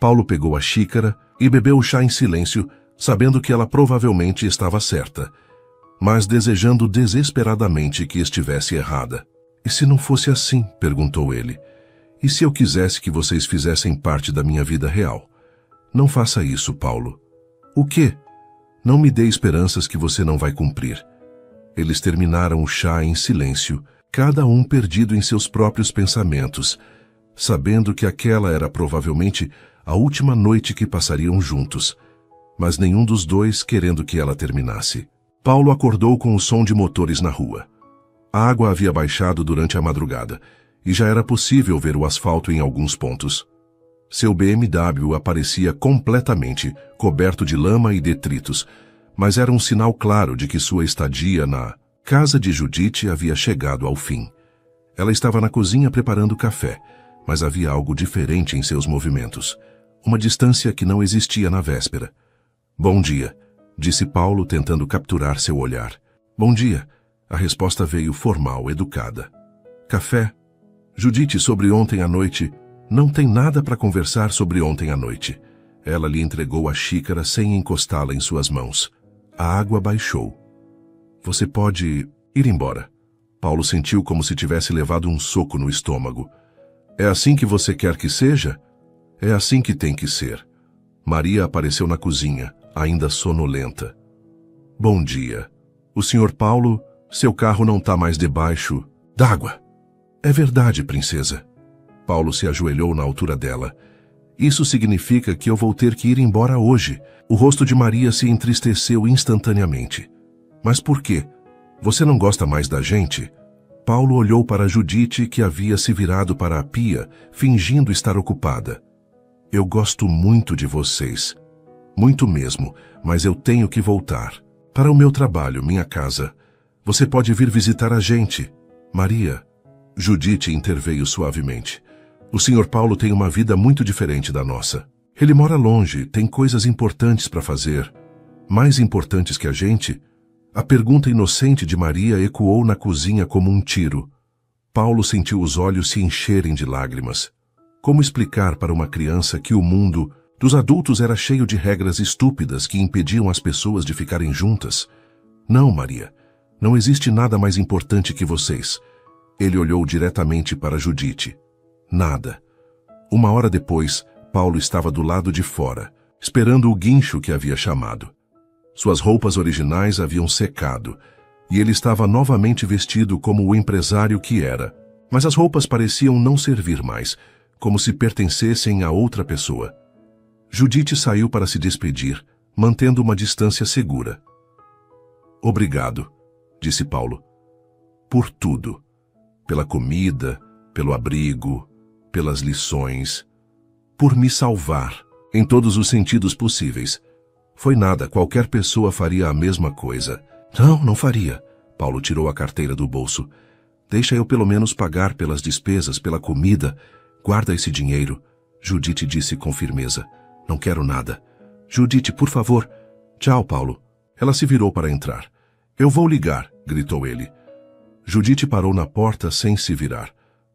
Paulo pegou a xícara e bebeu o chá em silêncio, sabendo que ela provavelmente estava certa, mas desejando desesperadamente que estivesse errada. "E se não fosse assim?" perguntou ele. "E se eu quisesse que vocês fizessem parte da minha vida real?" "Não faça isso, Paulo." "O quê?" "Não me dê esperanças que você não vai cumprir." Eles terminaram o chá em silêncio, cada um perdido em seus próprios pensamentos, sabendo que aquela era provavelmente a última noite que passariam juntos, mas nenhum dos dois querendo que ela terminasse. Paulo acordou com o som de motores na rua. A água havia baixado durante a madrugada, e já era possível ver o asfalto em alguns pontos. Seu BMW aparecia completamente coberto de lama e detritos, mas era um sinal claro de que sua estadia na casa de Judite havia chegado ao fim. Ela estava na cozinha preparando café, mas havia algo diferente em seus movimentos, uma distância que não existia na véspera. "Bom dia", disse Paulo, tentando capturar seu olhar. "Bom dia." A resposta veio formal, educada. "Café?" "Judite, sobre ontem à noite." "Não tem nada para conversar sobre ontem à noite." Ela lhe entregou a xícara sem encostá-la em suas mãos. A água baixou. "Você pode ir embora." Paulo sentiu como se tivesse levado um soco no estômago. "É assim que você quer que seja?" "É assim que tem que ser." Maria apareceu na cozinha, ainda sonolenta. "Bom dia. O Sr. Paulo, seu carro não está mais debaixo d'água." "É verdade, princesa." Paulo se ajoelhou na altura dela. "Isso significa que eu vou ter que ir embora hoje." O rosto de Maria se entristeceu instantaneamente. "Mas por quê? Você não gosta mais da gente?" Paulo olhou para Judite, que havia se virado para a pia, fingindo estar ocupada. "Eu gosto muito de vocês. Muito mesmo, mas eu tenho que voltar. Para o meu trabalho, minha casa. Você pode vir visitar a gente." "Maria." Judite interveio suavemente. "O Sr. Paulo tem uma vida muito diferente da nossa. Ele mora longe, tem coisas importantes para fazer." "Mais importantes que a gente?" A pergunta inocente de Maria ecoou na cozinha como um tiro. Paulo sentiu os olhos se encherem de lágrimas. Como explicar para uma criança que o mundo dos adultos era cheio de regras estúpidas que impediam as pessoas de ficarem juntas? "Não, Maria, não existe nada mais importante que vocês." Ele olhou diretamente para Judite. "Nada." 1 hora depois, Paulo estava do lado de fora, esperando o guincho que havia chamado. Suas roupas originais haviam secado, e ele estava novamente vestido como o empresário que era. Mas as roupas pareciam não servir mais, como se pertencessem a outra pessoa. Judite saiu para se despedir, mantendo uma distância segura. "Obrigado", disse Paulo. por tudo. Pela comida, pelo abrigo, pelas lições, por me salvar, em todos os sentidos possíveis. Foi nada, qualquer pessoa faria a mesma coisa. Não, não faria. Paulo tirou a carteira do bolso. Deixa eu pelo menos pagar pelas despesas, pela comida. Guarda esse dinheiro. Judite disse com firmeza. Não quero nada. Judite, por favor. Tchau, Paulo. Ela se virou para entrar. Eu vou ligar, gritou ele. Judite parou na porta sem se virar.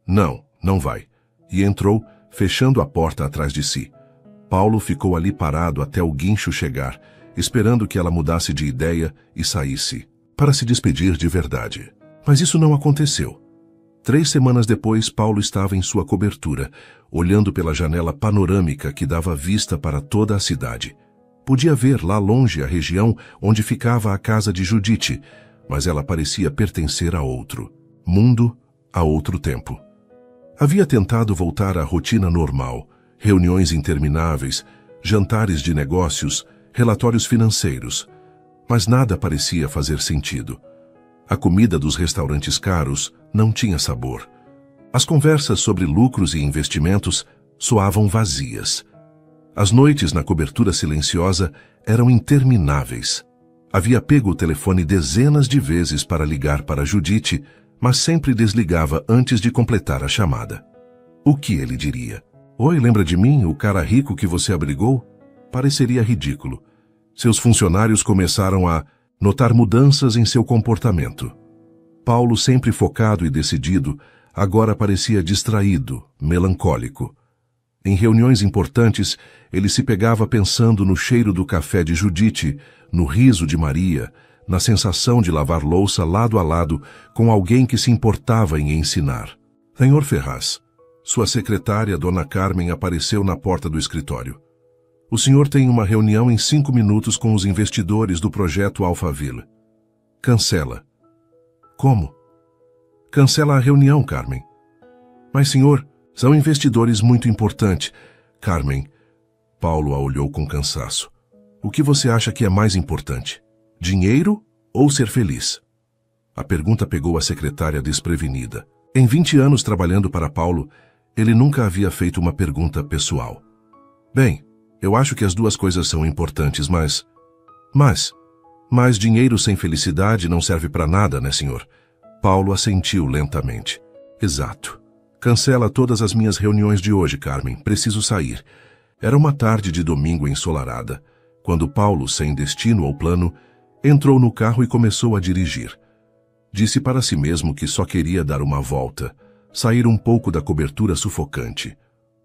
Não, não vai. E entrou, fechando a porta atrás de si. Paulo ficou ali parado até o guincho chegar, esperando que ela mudasse de ideia e saísse, para se despedir de verdade. Mas isso não aconteceu. 3 semanas depois, Paulo estava em sua cobertura, olhando pela janela panorâmica que dava vista para toda a cidade. Podia ver lá longe a região onde ficava a casa de Judite, mas ela parecia pertencer a outro mundo, a outro tempo. Havia tentado voltar à rotina normal, reuniões intermináveis, jantares de negócios, relatórios financeiros, mas nada parecia fazer sentido. A comida dos restaurantes caros não tinha sabor. As conversas sobre lucros e investimentos soavam vazias. As noites na cobertura silenciosa eram intermináveis. Havia pego o telefone dezenas de vezes para ligar para Judite, mas sempre desligava antes de completar a chamada. O que ele diria? Oi, lembra de mim, o cara rico que você abrigou? Pareceria ridículo. Seus funcionários começaram a notar mudanças em seu comportamento. Paulo, sempre focado e decidido, agora parecia distraído, melancólico. Em reuniões importantes, ele se pegava pensando no cheiro do café de Judite, no riso de Maria, na sensação de lavar louça lado a lado com alguém que se importava em ensinar. Senhor Ferraz, sua secretária, Dona Carmen, apareceu na porta do escritório. O senhor tem uma reunião em 5 minutos com os investidores do projeto Alphaville. Cancela. Como? Cancela a reunião, Carmen. Mas, senhor, são investidores muito importantes. Carmen, Paulo a olhou com cansaço. O que você acha que é mais importante? Dinheiro ou ser feliz? A pergunta pegou a secretária desprevenida. Em 20 anos trabalhando para Paulo, ele nunca havia feito uma pergunta pessoal. Bem, eu acho que as duas coisas são importantes, mas dinheiro sem felicidade não serve para nada, né, senhor? Paulo assentiu lentamente. Exato. Cancela todas as minhas reuniões de hoje, Carmen. Preciso sair. Era uma tarde de domingo ensolarada, quando Paulo, sem destino ou plano, entrou no carro e começou a dirigir. Disse para si mesmo que só queria dar uma volta, sair um pouco da cobertura sufocante.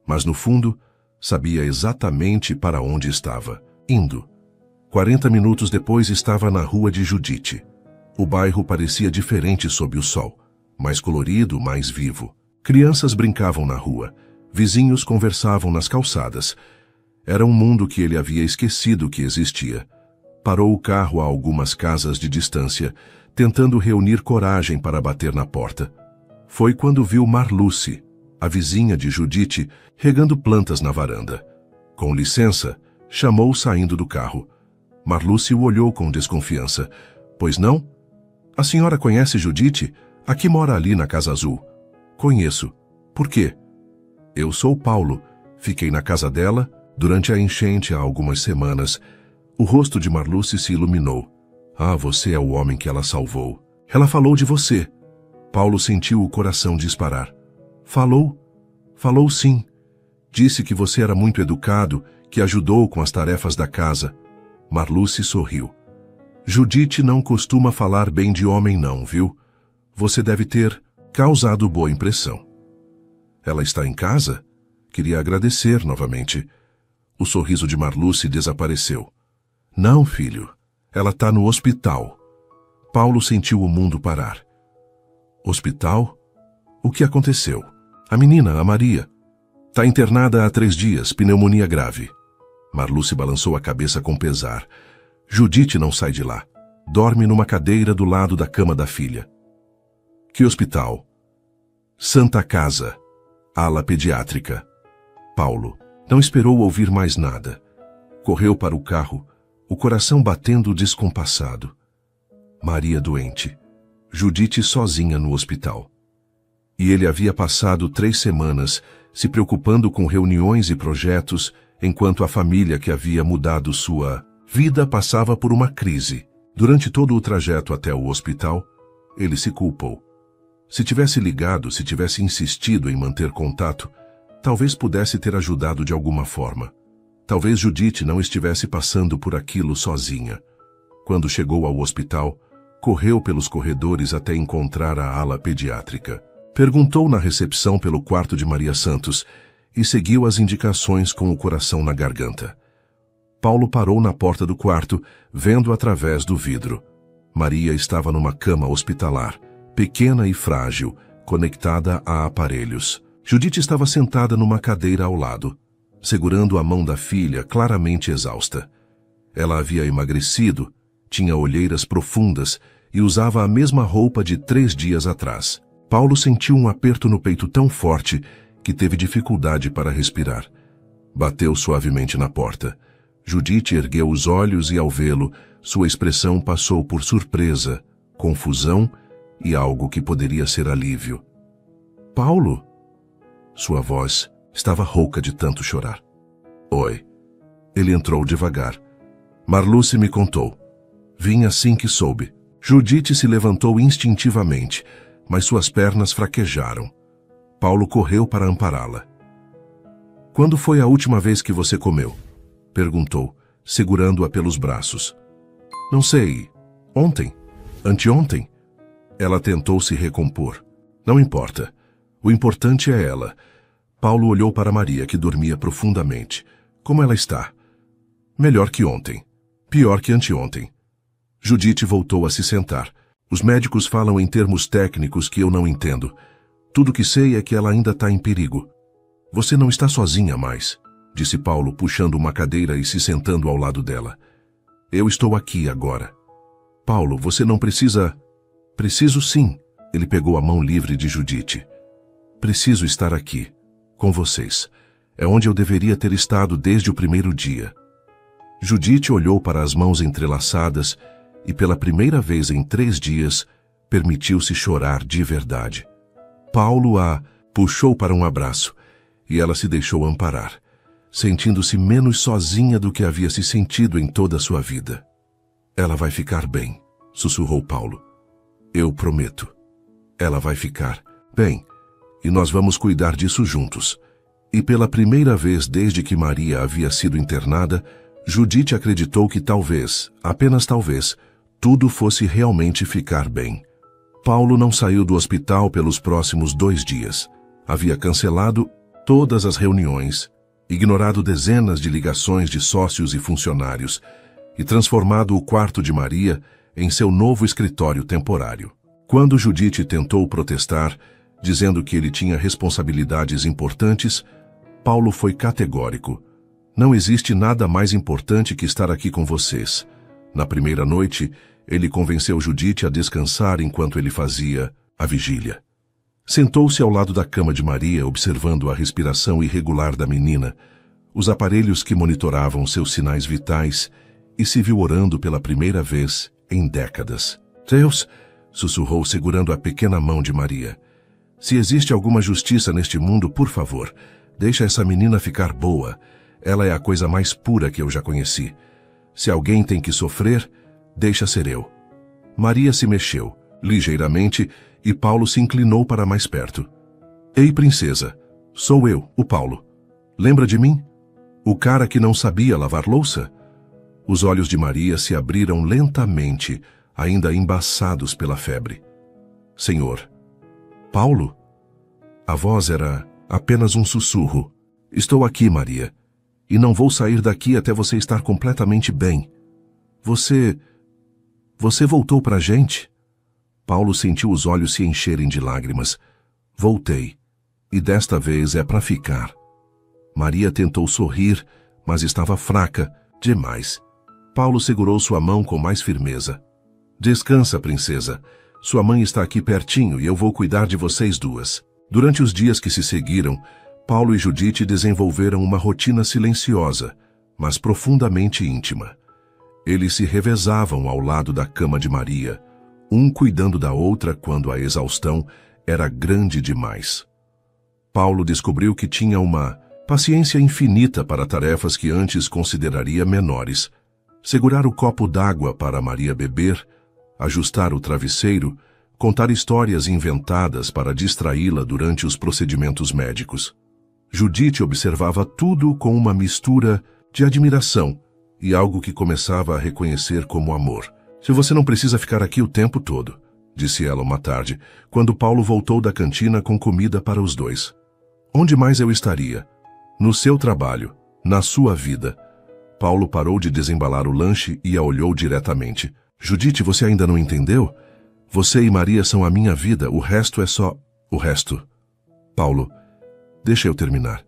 Mas, no fundo, sabia exatamente para onde estava, indo. 40 minutos depois estava na rua de Judite. O bairro parecia diferente sob o sol, mais colorido, mais vivo. Crianças brincavam na rua, vizinhos conversavam nas calçadas. Era um mundo que ele havia esquecido que existia. Parou o carro a algumas casas de distância, tentando reunir coragem para bater na porta. Foi quando viu Marluce, a vizinha de Judite, regando plantas na varanda. Com licença, chamou saindo do carro. Marluce o olhou com desconfiança. Pois não? A senhora conhece Judite? Aqui mora ali na Casa Azul. Conheço. Por quê? Eu sou Paulo. Fiquei na casa dela durante a enchente há algumas semanas. O rosto de Marluce se iluminou. Ah, você é o homem que ela salvou. Ela falou de você. Paulo sentiu o coração disparar. Falou? Falou sim. Disse que você era muito educado, que ajudou com as tarefas da casa. Marluce sorriu. Judite não costuma falar bem de homem não, viu? Você deve ter causado boa impressão. Ela está em casa? Queria agradecer novamente. O sorriso de Marluce desapareceu. Não, filho. Ela está no hospital. Paulo sentiu o mundo parar. Hospital? O que aconteceu? A menina, a Maria. Está internada há 3 dias, pneumonia grave. Marluce balançou a cabeça com pesar. Judite não sai de lá. Dorme numa cadeira do lado da cama da filha. Que hospital? Santa Casa. Ala pediátrica. Paulo não esperou ouvir mais nada. Correu para o carro, o coração batendo descompassado. Maria doente. Judite sozinha no hospital. E ele havia passado 3 semanas se preocupando com reuniões e projetos, enquanto a família que havia mudado sua vida passava por uma crise. Durante todo o trajeto até o hospital, ele se culpou. Se tivesse ligado, se tivesse insistido em manter contato, talvez pudesse ter ajudado de alguma forma. Talvez Judite não estivesse passando por aquilo sozinha. Quando chegou ao hospital, correu pelos corredores até encontrar a ala pediátrica. Perguntou na recepção pelo quarto de Maria Santos e seguiu as indicações com o coração na garganta. Paulo parou na porta do quarto, vendo através do vidro. Maria estava numa cama hospitalar, pequena e frágil, conectada a aparelhos. Judite estava sentada numa cadeira ao lado, segurando a mão da filha, claramente exausta. Ela havia emagrecido, tinha olheiras profundas e usava a mesma roupa de 3 dias atrás. Paulo sentiu um aperto no peito tão forte que teve dificuldade para respirar. Bateu suavemente na porta. Judite ergueu os olhos e, ao vê-lo, sua expressão passou por surpresa, confusão e algo que poderia ser alívio. Paulo? Sua voz estava rouca de tanto chorar. Oi. Ele entrou devagar. Marluce me contou. Vim assim que soube. Judite se levantou instintivamente, mas suas pernas fraquejaram. Paulo correu para ampará-la. Quando foi a última vez que você comeu? Perguntou, segurando-a pelos braços. Não sei. Ontem? Anteontem? Ela tentou se recompor. Não importa. O importante é ela. Paulo olhou para Maria, que dormia profundamente. Como ela está? Melhor que ontem. Pior que anteontem. Judite voltou a se sentar. Os médicos falam em termos técnicos que eu não entendo. Tudo que sei é que ela ainda está em perigo. Você não está sozinha mais, disse Paulo, puxando uma cadeira e se sentando ao lado dela. Eu estou aqui agora. Paulo, você não precisa... Preciso sim. Ele pegou a mão livre de Judite. Preciso estar aqui, com vocês. É onde eu deveria ter estado desde o primeiro dia. Judite olhou para as mãos entrelaçadas e, pela primeira vez em 3 dias, permitiu-se chorar de verdade. Paulo a puxou para um abraço e ela se deixou amparar, sentindo-se menos sozinha do que havia se sentido em toda a sua vida. Ela vai ficar bem, sussurrou Paulo. Eu prometo. Ela vai ficar bem, e nós vamos cuidar disso juntos. E pela primeira vez desde que Maria havia sido internada, Judite acreditou que talvez, apenas talvez, tudo fosse realmente ficar bem. Paulo não saiu do hospital pelos próximos 2 dias. Havia cancelado todas as reuniões, ignorado dezenas de ligações de sócios e funcionários e transformado o quarto de Maria em seu novo escritório temporário. Quando Judite tentou protestar, dizendo que ele tinha responsabilidades importantes, Paulo foi categórico. Não existe nada mais importante que estar aqui com vocês. Na primeira noite, ele convenceu Judite a descansar enquanto ele fazia a vigília. Sentou-se ao lado da cama de Maria, observando a respiração irregular da menina, os aparelhos que monitoravam seus sinais vitais, e se viu orando pela primeira vez em décadas. Deus, sussurrou segurando a pequena mão de Maria. Se existe alguma justiça neste mundo, por favor, deixa essa menina ficar boa. Ela é a coisa mais pura que eu já conheci. Se alguém tem que sofrer, deixa ser eu. Maria se mexeu, ligeiramente, e Paulo se inclinou para mais perto. Ei, princesa, sou eu, o Paulo. Lembra de mim? O cara que não sabia lavar louça? Os olhos de Maria se abriram lentamente, ainda embaçados pela febre. Senhor. Paulo? A voz era apenas um sussurro. Estou aqui, Maria, e não vou sair daqui até você estar completamente bem. Você voltou para a gente? Paulo sentiu os olhos se encherem de lágrimas. Voltei, e desta vez é para ficar. Maria tentou sorrir, mas estava fraca demais. Paulo segurou sua mão com mais firmeza. Descansa, princesa. Sua mãe está aqui pertinho e eu vou cuidar de vocês duas. Durante os dias que se seguiram, Paulo e Judite desenvolveram uma rotina silenciosa, mas profundamente íntima. Eles se revezavam ao lado da cama de Maria, um cuidando da outra quando a exaustão era grande demais. Paulo descobriu que tinha uma paciência infinita para tarefas que antes consideraria menores. Segurar o copo d'água para Maria beber, ajustar o travesseiro, contar histórias inventadas para distraí-la durante os procedimentos médicos. Judite observava tudo com uma mistura de admiração e algo que começava a reconhecer como amor. "Se você não precisa ficar aqui o tempo todo", disse ela uma tarde, quando Paulo voltou da cantina com comida para os dois. "Onde mais eu estaria? No seu trabalho, na sua vida." Paulo parou de desembalar o lanche e a olhou diretamente. "Judite, você ainda não entendeu? Você e Maria são a minha vida, o resto é só o resto." "Paulo, deixa eu terminar."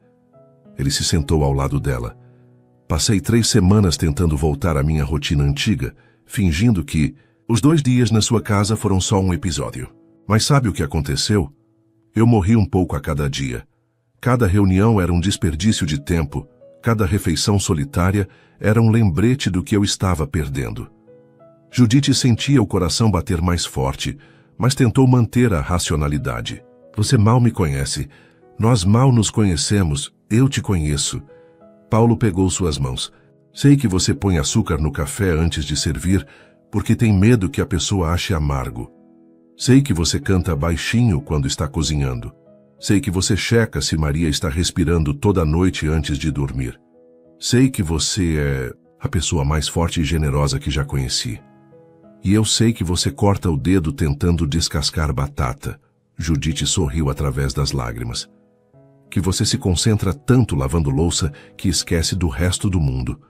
Ele se sentou ao lado dela. "Passei 3 semanas tentando voltar à minha rotina antiga, fingindo que os 2 dias na sua casa foram só um episódio. Mas sabe o que aconteceu? Eu morri um pouco a cada dia. Cada reunião era um desperdício de tempo, cada refeição solitária era um lembrete do que eu estava perdendo." Judite sentia o coração bater mais forte, mas tentou manter a racionalidade. "Você mal me conhece. Nós mal nos conhecemos. Eu te conheço." Paulo pegou suas mãos. "Sei que você põe açúcar no café antes de servir, porque tem medo que a pessoa ache amargo. Sei que você canta baixinho quando está cozinhando. Sei que você checa se Maria está respirando toda noite antes de dormir. Sei que você é a pessoa mais forte e generosa que já conheci. E eu sei que você corta o dedo tentando descascar batata." Judite sorriu através das lágrimas. "Que você se concentra tanto lavando louça que esquece do resto do mundo.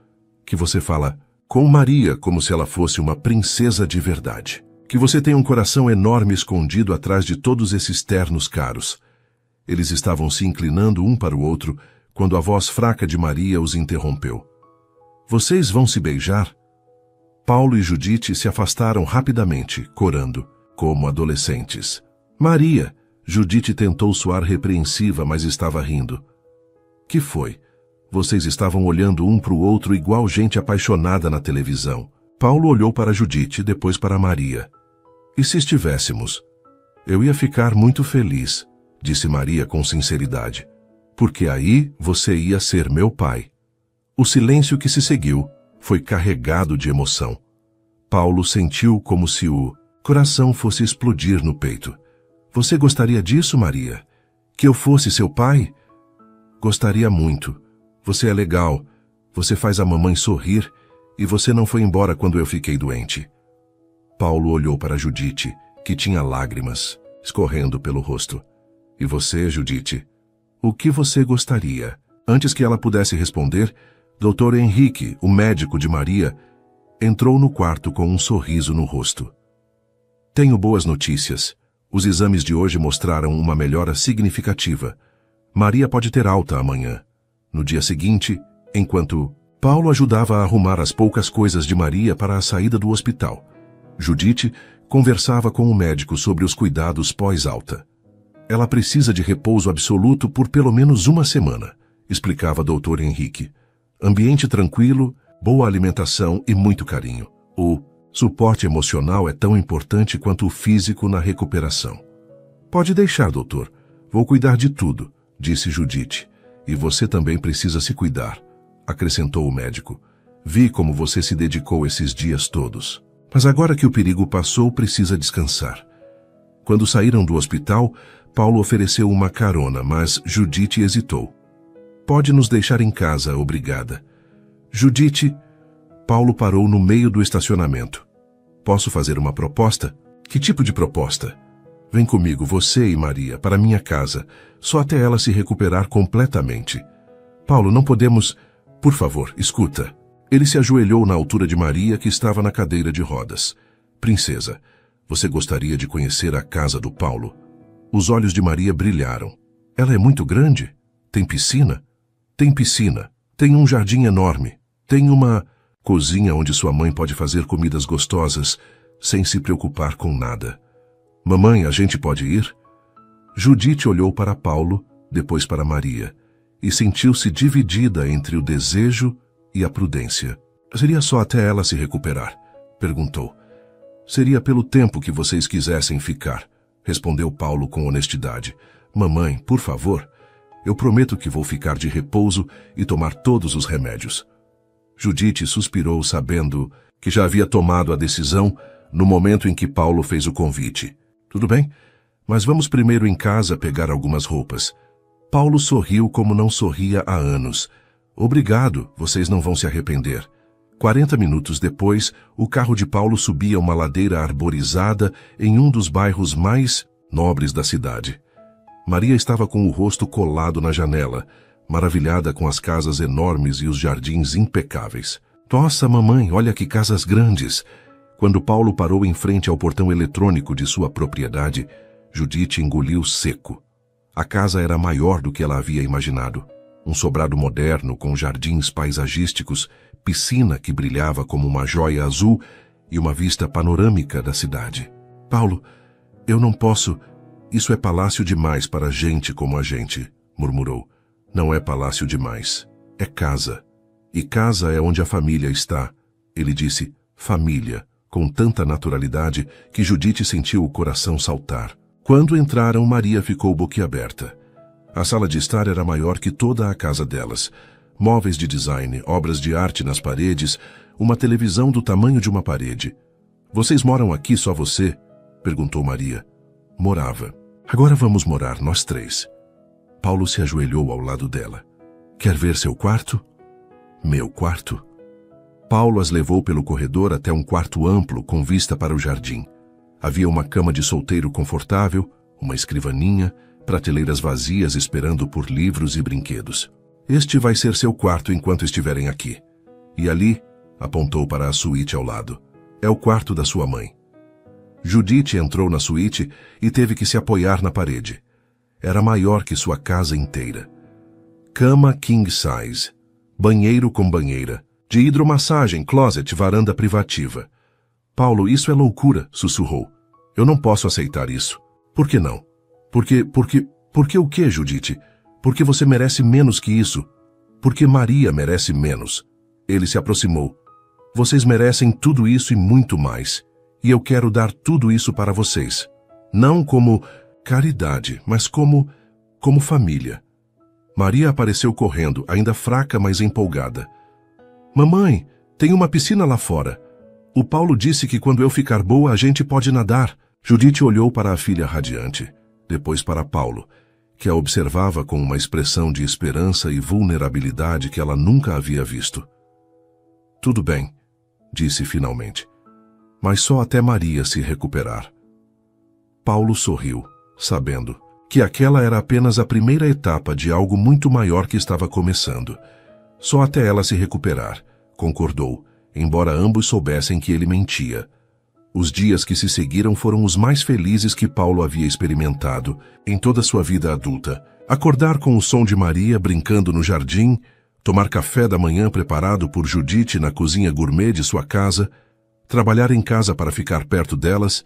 Que você fala com Maria como se ela fosse uma princesa de verdade. Que você tem um coração enorme escondido atrás de todos esses ternos caros." Eles estavam se inclinando um para o outro quando a voz fraca de Maria os interrompeu. "Vocês vão se beijar?" Paulo e Judite se afastaram rapidamente, corando, como adolescentes. "Maria!" Judite tentou soar repreensiva, mas estava rindo. "Que foi? Vocês estavam olhando um para o outro igual gente apaixonada na televisão." Paulo olhou para Judite, depois para Maria. "E se estivéssemos?" "Eu ia ficar muito feliz", disse Maria com sinceridade. "Porque aí você ia ser meu pai." O silêncio que se seguiu foi carregado de emoção. Paulo sentiu como se o coração fosse explodir no peito. "Você gostaria disso, Maria? Que eu fosse seu pai?" "Gostaria muito. Você é legal. Você faz a mamãe sorrir e você não foi embora quando eu fiquei doente." Paulo olhou para Judite, que tinha lágrimas escorrendo pelo rosto. "E você, Judite? O que você gostaria?" Antes que ela pudesse responder, Dr. Henrique, o médico de Maria, entrou no quarto com um sorriso no rosto. "Tenho boas notícias. Os exames de hoje mostraram uma melhora significativa. Maria pode ter alta amanhã." No dia seguinte, enquanto Paulo ajudava a arrumar as poucas coisas de Maria para a saída do hospital, Judite conversava com o médico sobre os cuidados pós-alta. "Ela precisa de repouso absoluto por pelo menos 1 semana", explicava Dr. Henrique. "Ambiente tranquilo, boa alimentação e muito carinho. O suporte emocional é tão importante quanto o físico na recuperação." "Pode deixar, doutor. Vou cuidar de tudo", disse Judite. "E você também precisa se cuidar", acrescentou o médico. "Vi como você se dedicou esses dias todos. Mas agora que o perigo passou, precisa descansar." Quando saíram do hospital, Paulo ofereceu uma carona, mas Judite hesitou. "Pode nos deixar em casa, obrigada." "Judite..." Paulo parou no meio do estacionamento. "Posso fazer uma proposta?" "Que tipo de proposta?" "Vem comigo, você e Maria, para minha casa, só até ela se recuperar completamente." "Paulo, não podemos..." "Por favor, escuta." Ele se ajoelhou na altura de Maria, que estava na cadeira de rodas. "Princesa, você gostaria de conhecer a casa do Paulo?" Os olhos de Maria brilharam. "Ela é muito grande? Tem piscina?" "Tem piscina. Tem um jardim enorme. Tem uma cozinha onde sua mãe pode fazer comidas gostosas, sem se preocupar com nada." "Mamãe, a gente pode ir?" Judite olhou para Paulo, depois para Maria, e sentiu-se dividida entre o desejo e a prudência. "Seria só até ela se recuperar?" perguntou. Seria pelo tempo que vocês quisessem ficar, respondeu Paulo com honestidade. Mamãe, por favor, eu prometo que vou ficar de repouso e tomar todos os remédios. Judite suspirou, sabendo que já havia tomado a decisão no momento em que Paulo fez o convite. Tudo bem, mas vamos primeiro em casa pegar algumas roupas. Paulo sorriu como não sorria há anos. Obrigado, vocês não vão se arrepender. 40 minutos depois, o carro de Paulo subia uma ladeira arborizada em um dos bairros mais nobres da cidade. Maria estava com o rosto colado na janela, maravilhada com as casas enormes e os jardins impecáveis. Nossa, mamãe, olha que casas grandes! Quando Paulo parou em frente ao portão eletrônico de sua propriedade, Judite engoliu seco. A casa era maior do que ela havia imaginado. Um sobrado moderno com jardins paisagísticos, piscina que brilhava como uma joia azul e uma vista panorâmica da cidade. Paulo, eu não posso... Isso é palácio demais para gente como a gente, murmurou. Não é palácio demais. É casa. E casa é onde a família está. Ele disse, família, com tanta naturalidade que Judite sentiu o coração saltar. Quando entraram, Maria ficou boquiaberta. A sala de estar era maior que toda a casa delas. Móveis de design, obras de arte nas paredes, uma televisão do tamanho de uma parede. Vocês moram aqui só você? Perguntou Maria. Morava. Agora vamos morar nós três. Paulo se ajoelhou ao lado dela. Quer ver seu quarto? Meu quarto? Paulo as levou pelo corredor até um quarto amplo com vista para o jardim. Havia uma cama de solteiro confortável, uma escrivaninha, prateleiras vazias esperando por livros e brinquedos. Este vai ser seu quarto enquanto estiverem aqui. E ali, apontou para a suíte ao lado, é o quarto da sua mãe. Judite entrou na suíte e teve que se apoiar na parede. Era maior que sua casa inteira. Cama king size, banheiro com banheira, de hidromassagem, closet, varanda privativa. Paulo, isso é loucura, sussurrou. Eu não posso aceitar isso. Por que não? Porque o que, Judite? Porque você merece menos que isso. Porque Maria merece menos. Ele se aproximou. Vocês merecem tudo isso e muito mais. E eu quero dar tudo isso para vocês. Não como caridade, mas como família. Maria apareceu correndo, ainda fraca, mas empolgada. Mamãe, tem uma piscina lá fora. O Paulo disse que quando eu ficar boa a gente pode nadar. Judite olhou para a filha radiante, depois para Paulo, que a observava com uma expressão de esperança e vulnerabilidade que ela nunca havia visto. Tudo bem, disse finalmente. Mas só até Maria se recuperar. Paulo sorriu, sabendo que aquela era apenas a primeira etapa de algo muito maior que estava começando. Só até ela se recuperar, concordou, embora ambos soubessem que ele mentia. Os dias que se seguiram foram os mais felizes que Paulo havia experimentado em toda sua vida adulta. Acordar com o som de Maria brincando no jardim, tomar café da manhã preparado por Judite na cozinha gourmet de sua casa, trabalhar em casa para ficar perto delas,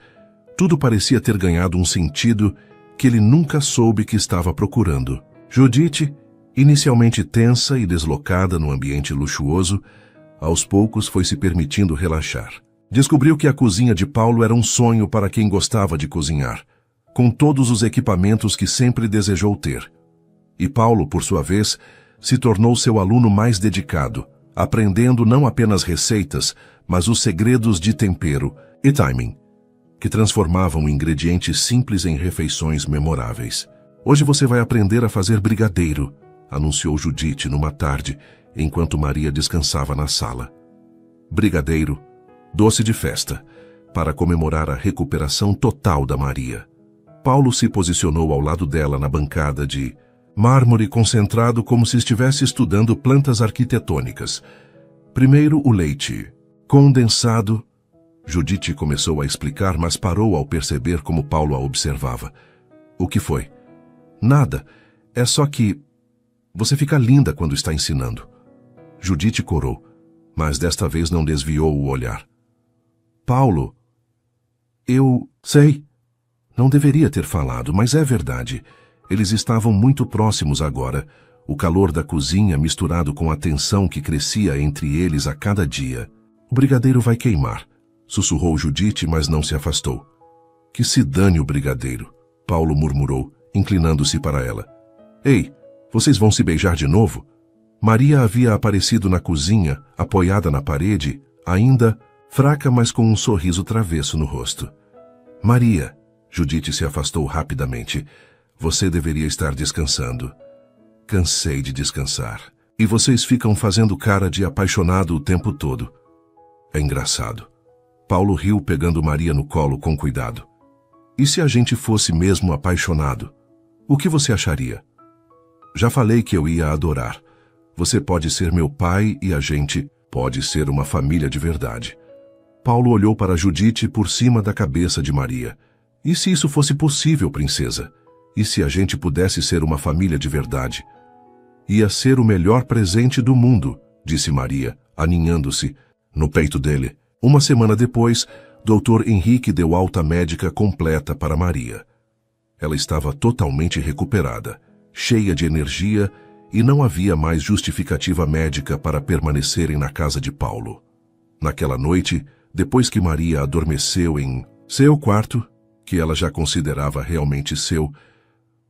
tudo parecia ter ganhado um sentido que ele nunca soube que estava procurando. Judite, inicialmente tensa e deslocada no ambiente luxuoso, aos poucos foi se permitindo relaxar. Descobriu que a cozinha de Paulo era um sonho para quem gostava de cozinhar, com todos os equipamentos que sempre desejou ter. E Paulo, por sua vez, se tornou seu aluno mais dedicado, aprendendo não apenas receitas, mas os segredos de tempero e timing, que transformavam ingredientes simples em refeições memoráveis. Hoje você vai aprender a fazer brigadeiro, anunciou Judite numa tarde, enquanto Maria descansava na sala. Brigadeiro, doce de festa, para comemorar a recuperação total da Maria. Paulo se posicionou ao lado dela na bancada de mármore concentrado como se estivesse estudando plantas arquitetônicas. Primeiro o leite, condensado. Judite começou a explicar, mas parou ao perceber como Paulo a observava. O que foi? Nada, é só que você fica linda quando está ensinando. Judite corou, mas desta vez não desviou o olhar. Paulo, eu sei. Não deveria ter falado, mas é verdade. Eles estavam muito próximos agora, o calor da cozinha misturado com a tensão que crescia entre eles a cada dia. O brigadeiro vai queimar, sussurrou Judite, mas não se afastou. Que se dane o brigadeiro, Paulo murmurou, inclinando-se para ela. Ei, vocês vão se beijar de novo? Maria havia aparecido na cozinha, apoiada na parede, ainda fraca, mas com um sorriso travesso no rosto. Maria, Judite se afastou rapidamente. Você deveria estar descansando. Cansei de descansar. E vocês ficam fazendo cara de apaixonado o tempo todo. É engraçado. Paulo riu, pegando Maria no colo com cuidado. E se a gente fosse mesmo apaixonado? O que você acharia? Já falei que eu ia adorar. Você pode ser meu pai e a gente pode ser uma família de verdade. Paulo olhou para Judite por cima da cabeça de Maria. E se isso fosse possível, princesa? E se a gente pudesse ser uma família de verdade? Ia ser o melhor presente do mundo, disse Maria, aninhando-se no peito dele. Uma semana depois, Dr. Henrique deu alta médica completa para Maria. Ela estava totalmente recuperada, cheia de energia, e não havia mais justificativa médica para permanecerem na casa de Paulo. Naquela noite, depois que Maria adormeceu em seu quarto, que ela já considerava realmente seu,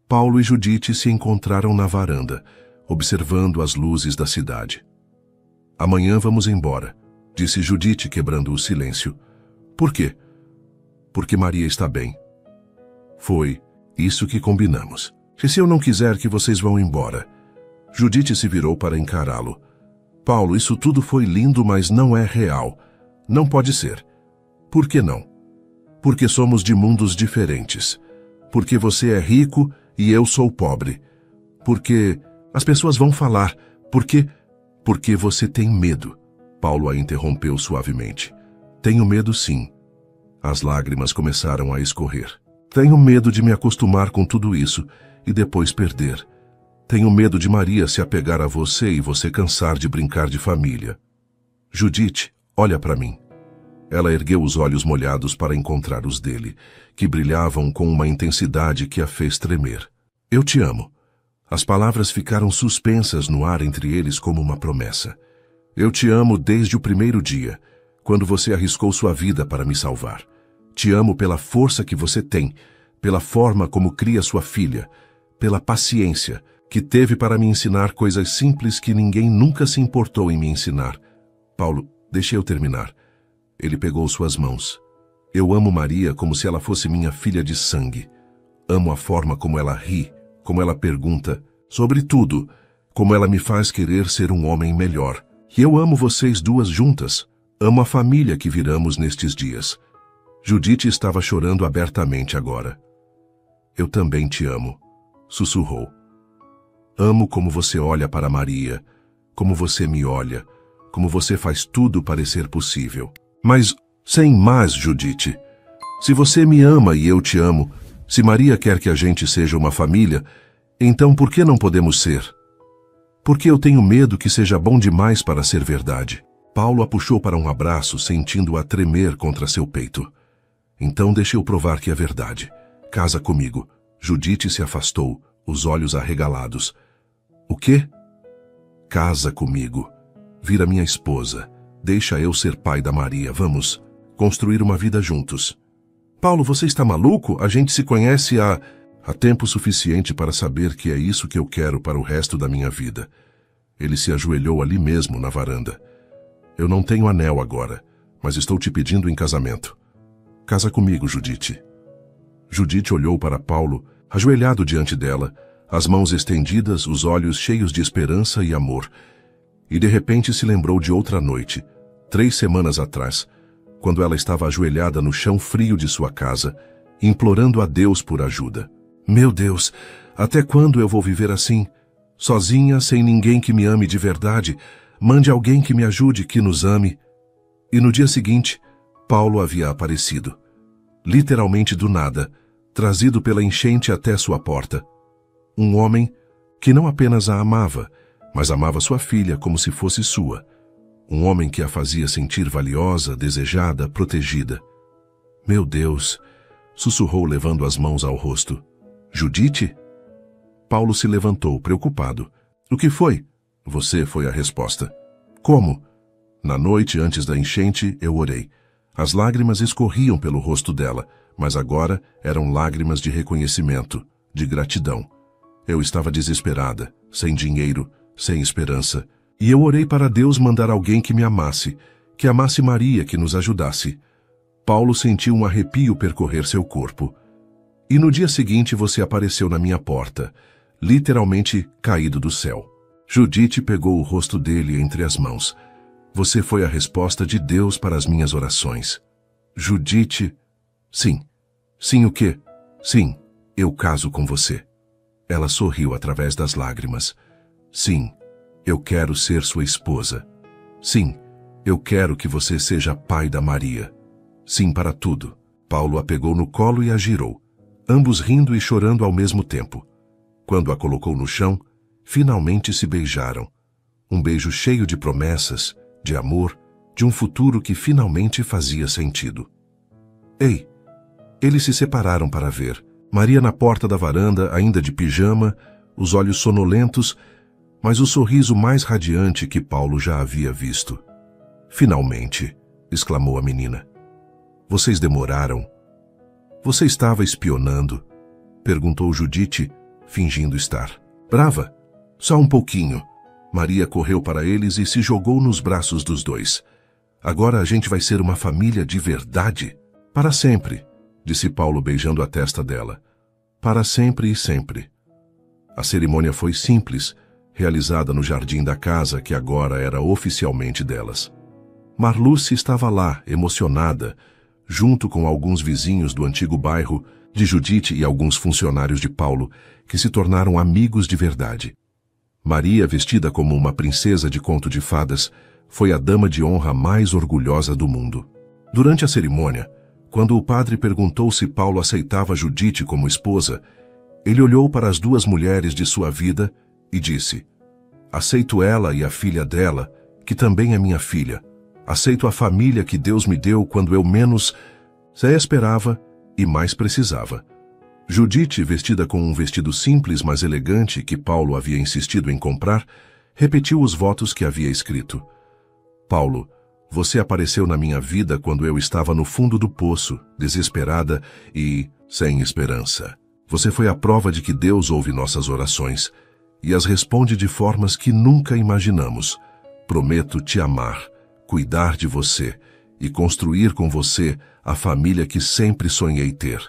Paulo e Judite se encontraram na varanda, observando as luzes da cidade. Amanhã vamos embora, disse Judite, quebrando o silêncio. Por quê? Porque Maria está bem. Foi isso que combinamos. E se eu não quiser que vocês vão embora? Judite se virou para encará-lo. Paulo, isso tudo foi lindo, mas não é real. Não pode ser. Por que não? Porque somos de mundos diferentes. Porque você é rico e eu sou pobre. Porque as pessoas vão falar. Porque você tem medo. Paulo a interrompeu suavemente. Tenho medo, sim. As lágrimas começaram a escorrer. Tenho medo de me acostumar com tudo isso e depois perder. Tenho medo de Maria se apegar a você e você cansar de brincar de família. Judite, olha para mim. Ela ergueu os olhos molhados para encontrar os dele, que brilhavam com uma intensidade que a fez tremer. Eu te amo. As palavras ficaram suspensas no ar entre eles como uma promessa. Eu te amo desde o primeiro dia, quando você arriscou sua vida para me salvar. Te amo pela força que você tem, pela forma como cria sua filha, pela paciência que teve para me ensinar coisas simples que ninguém nunca se importou em me ensinar. Paulo, deixe eu terminar. Ele pegou suas mãos. Eu amo Maria como se ela fosse minha filha de sangue. Amo a forma como ela ri, como ela pergunta, sobretudo, como ela me faz querer ser um homem melhor. E eu amo vocês duas juntas. Amo a família que viramos nestes dias. Judite estava chorando abertamente agora. Eu também te amo, sussurrou. Amo como você olha para Maria, como você me olha, como você faz tudo parecer possível. Mas, sem mais, Judite. Se você me ama e eu te amo, se Maria quer que a gente seja uma família, então por que não podemos ser? Porque eu tenho medo que seja bom demais para ser verdade. Paulo a puxou para um abraço, sentindo-a tremer contra seu peito. Então deixe eu provar que é verdade. Casa comigo. Judite se afastou, os olhos arregalados. O quê? Casa comigo. Vira minha esposa. Deixa eu ser pai da Maria. Vamos construir uma vida juntos. Paulo, você está maluco? A gente se conhece há tempo suficiente para saber que é isso que eu quero para o resto da minha vida. Ele se ajoelhou ali mesmo, na varanda. Eu não tenho anel agora, mas estou te pedindo em casamento. Casa comigo, Judite. Judite olhou para Paulo, ajoelhado diante dela, as mãos estendidas, os olhos cheios de esperança e amor. E de repente se lembrou de outra noite, 3 semanas atrás, quando ela estava ajoelhada no chão frio de sua casa, implorando a Deus por ajuda. Meu Deus, até quando eu vou viver assim? Sozinha, sem ninguém que me ame de verdade? Mande alguém que me ajude, que nos ame. E no dia seguinte, Paulo havia aparecido. Literalmente do nada, trazido pela enchente até sua porta. Um homem que não apenas a amava, mas amava sua filha como se fosse sua. Um homem que a fazia sentir valiosa, desejada, protegida. Meu Deus, sussurrou levando as mãos ao rosto. Judite? Paulo se levantou, preocupado. O que foi? Você foi a resposta. Como? Na noite antes da enchente, eu orei. As lágrimas escorriam pelo rosto dela, mas agora eram lágrimas de reconhecimento, de gratidão. Eu estava desesperada, sem dinheiro, sem esperança, e eu orei para Deus mandar alguém que me amasse, que amasse Maria, que nos ajudasse. Paulo sentiu um arrepio percorrer seu corpo. E no dia seguinte você apareceu na minha porta, literalmente caído do céu. Judite pegou o rosto dele entre as mãos. Você foi a resposta de Deus para as minhas orações. Judite... Sim. Sim o quê? Sim, eu caso com você. Ela sorriu através das lágrimas. Sim, eu quero ser sua esposa. Sim, eu quero que você seja pai da Maria. Sim para tudo. Paulo a pegou no colo e a girou, ambos rindo e chorando ao mesmo tempo. Quando a colocou no chão, finalmente se beijaram. Um beijo cheio de promessas, de amor, de um futuro que finalmente fazia sentido. Ei! Eles se separaram para ver. Maria na porta da varanda, ainda de pijama, os olhos sonolentos, mas o sorriso mais radiante que Paulo já havia visto. Finalmente, exclamou a menina. Vocês demoraram. Você estava espionando? Perguntou Judite, fingindo estar. Brava? Só um pouquinho. Maria correu para eles e se jogou nos braços dos dois. Agora a gente vai ser uma família de verdade? Para sempre, disse Paulo beijando a testa dela. Para sempre e sempre. A cerimônia foi simples, realizada no jardim da casa que agora era oficialmente delas. Marluce estava lá, emocionada, junto com alguns vizinhos do antigo bairro, de Judite e alguns funcionários de Paulo, que se tornaram amigos de verdade. Maria, vestida como uma princesa de conto de fadas, foi a dama de honra mais orgulhosa do mundo. Durante a cerimônia, quando o padre perguntou se Paulo aceitava Judite como esposa, ele olhou para as duas mulheres de sua vida e disse: aceito ela e a filha dela, que também é minha filha. Aceito a família que Deus me deu quando eu menos se esperava e mais precisava. Judite, vestida com um vestido simples, mas elegante, que Paulo havia insistido em comprar, repetiu os votos que havia escrito. Paulo, você apareceu na minha vida quando eu estava no fundo do poço, desesperada e sem esperança. Você foi a prova de que Deus ouve nossas orações e as responde de formas que nunca imaginamos. Prometo te amar, cuidar de você e construir com você a família que sempre sonhei ter.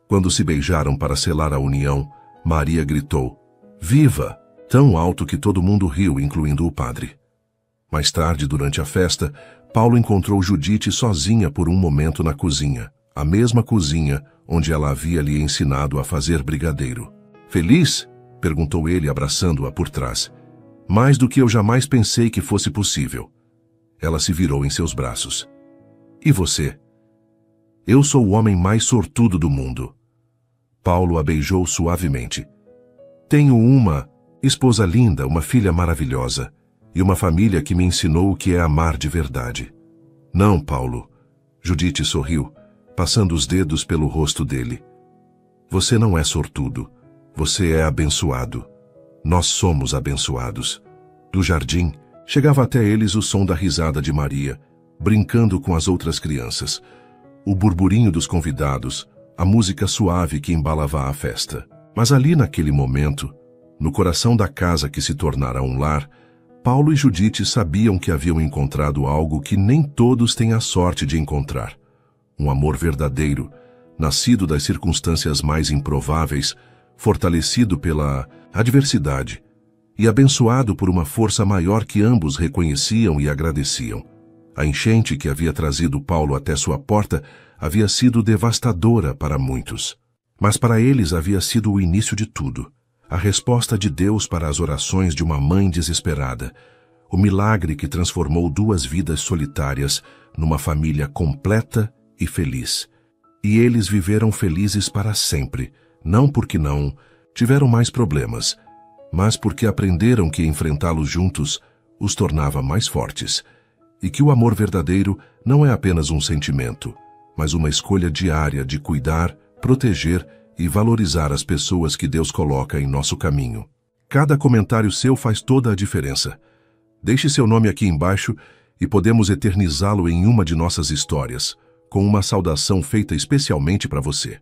Quando se beijaram para selar a união, Maria gritou, viva! Tão alto que todo mundo riu, incluindo o padre. Mais tarde, durante a festa, Paulo encontrou Judite sozinha por um momento na cozinha, a mesma cozinha onde ela havia lhe ensinado a fazer brigadeiro. Feliz? Perguntou ele, abraçando-a por trás. Mais do que eu jamais pensei que fosse possível. Ela se virou em seus braços. E você? Eu sou o homem mais sortudo do mundo. Paulo a beijou suavemente. Tenho uma esposa linda, uma filha maravilhosa e uma família que me ensinou o que é amar de verdade. Não, Paulo. Judite sorriu, passando os dedos pelo rosto dele. Você não é sortudo. Você é abençoado. Nós somos abençoados. Do jardim, chegava até eles o som da risada de Maria, brincando com as outras crianças, o burburinho dos convidados, a música suave que embalava a festa. Mas ali naquele momento, no coração da casa que se tornara um lar, Paulo e Judite sabiam que haviam encontrado algo que nem todos têm a sorte de encontrar. Um amor verdadeiro, nascido das circunstâncias mais improváveis, fortalecido pela adversidade e abençoado por uma força maior que ambos reconheciam e agradeciam. A enchente que havia trazido Paulo até sua porta havia sido devastadora para muitos. Mas para eles havia sido o início de tudo. A resposta de Deus para as orações de uma mãe desesperada. O milagre que transformou duas vidas solitárias numa família completa e feliz. E eles viveram felizes para sempre, não porque não tiveram mais problemas, mas porque aprenderam que enfrentá-los juntos os tornava mais fortes, e que o amor verdadeiro não é apenas um sentimento, mas uma escolha diária de cuidar, proteger e valorizar as pessoas que Deus coloca em nosso caminho. Cada comentário seu faz toda a diferença. Deixe seu nome aqui embaixo e podemos eternizá-lo em uma de nossas histórias, com uma saudação feita especialmente para você.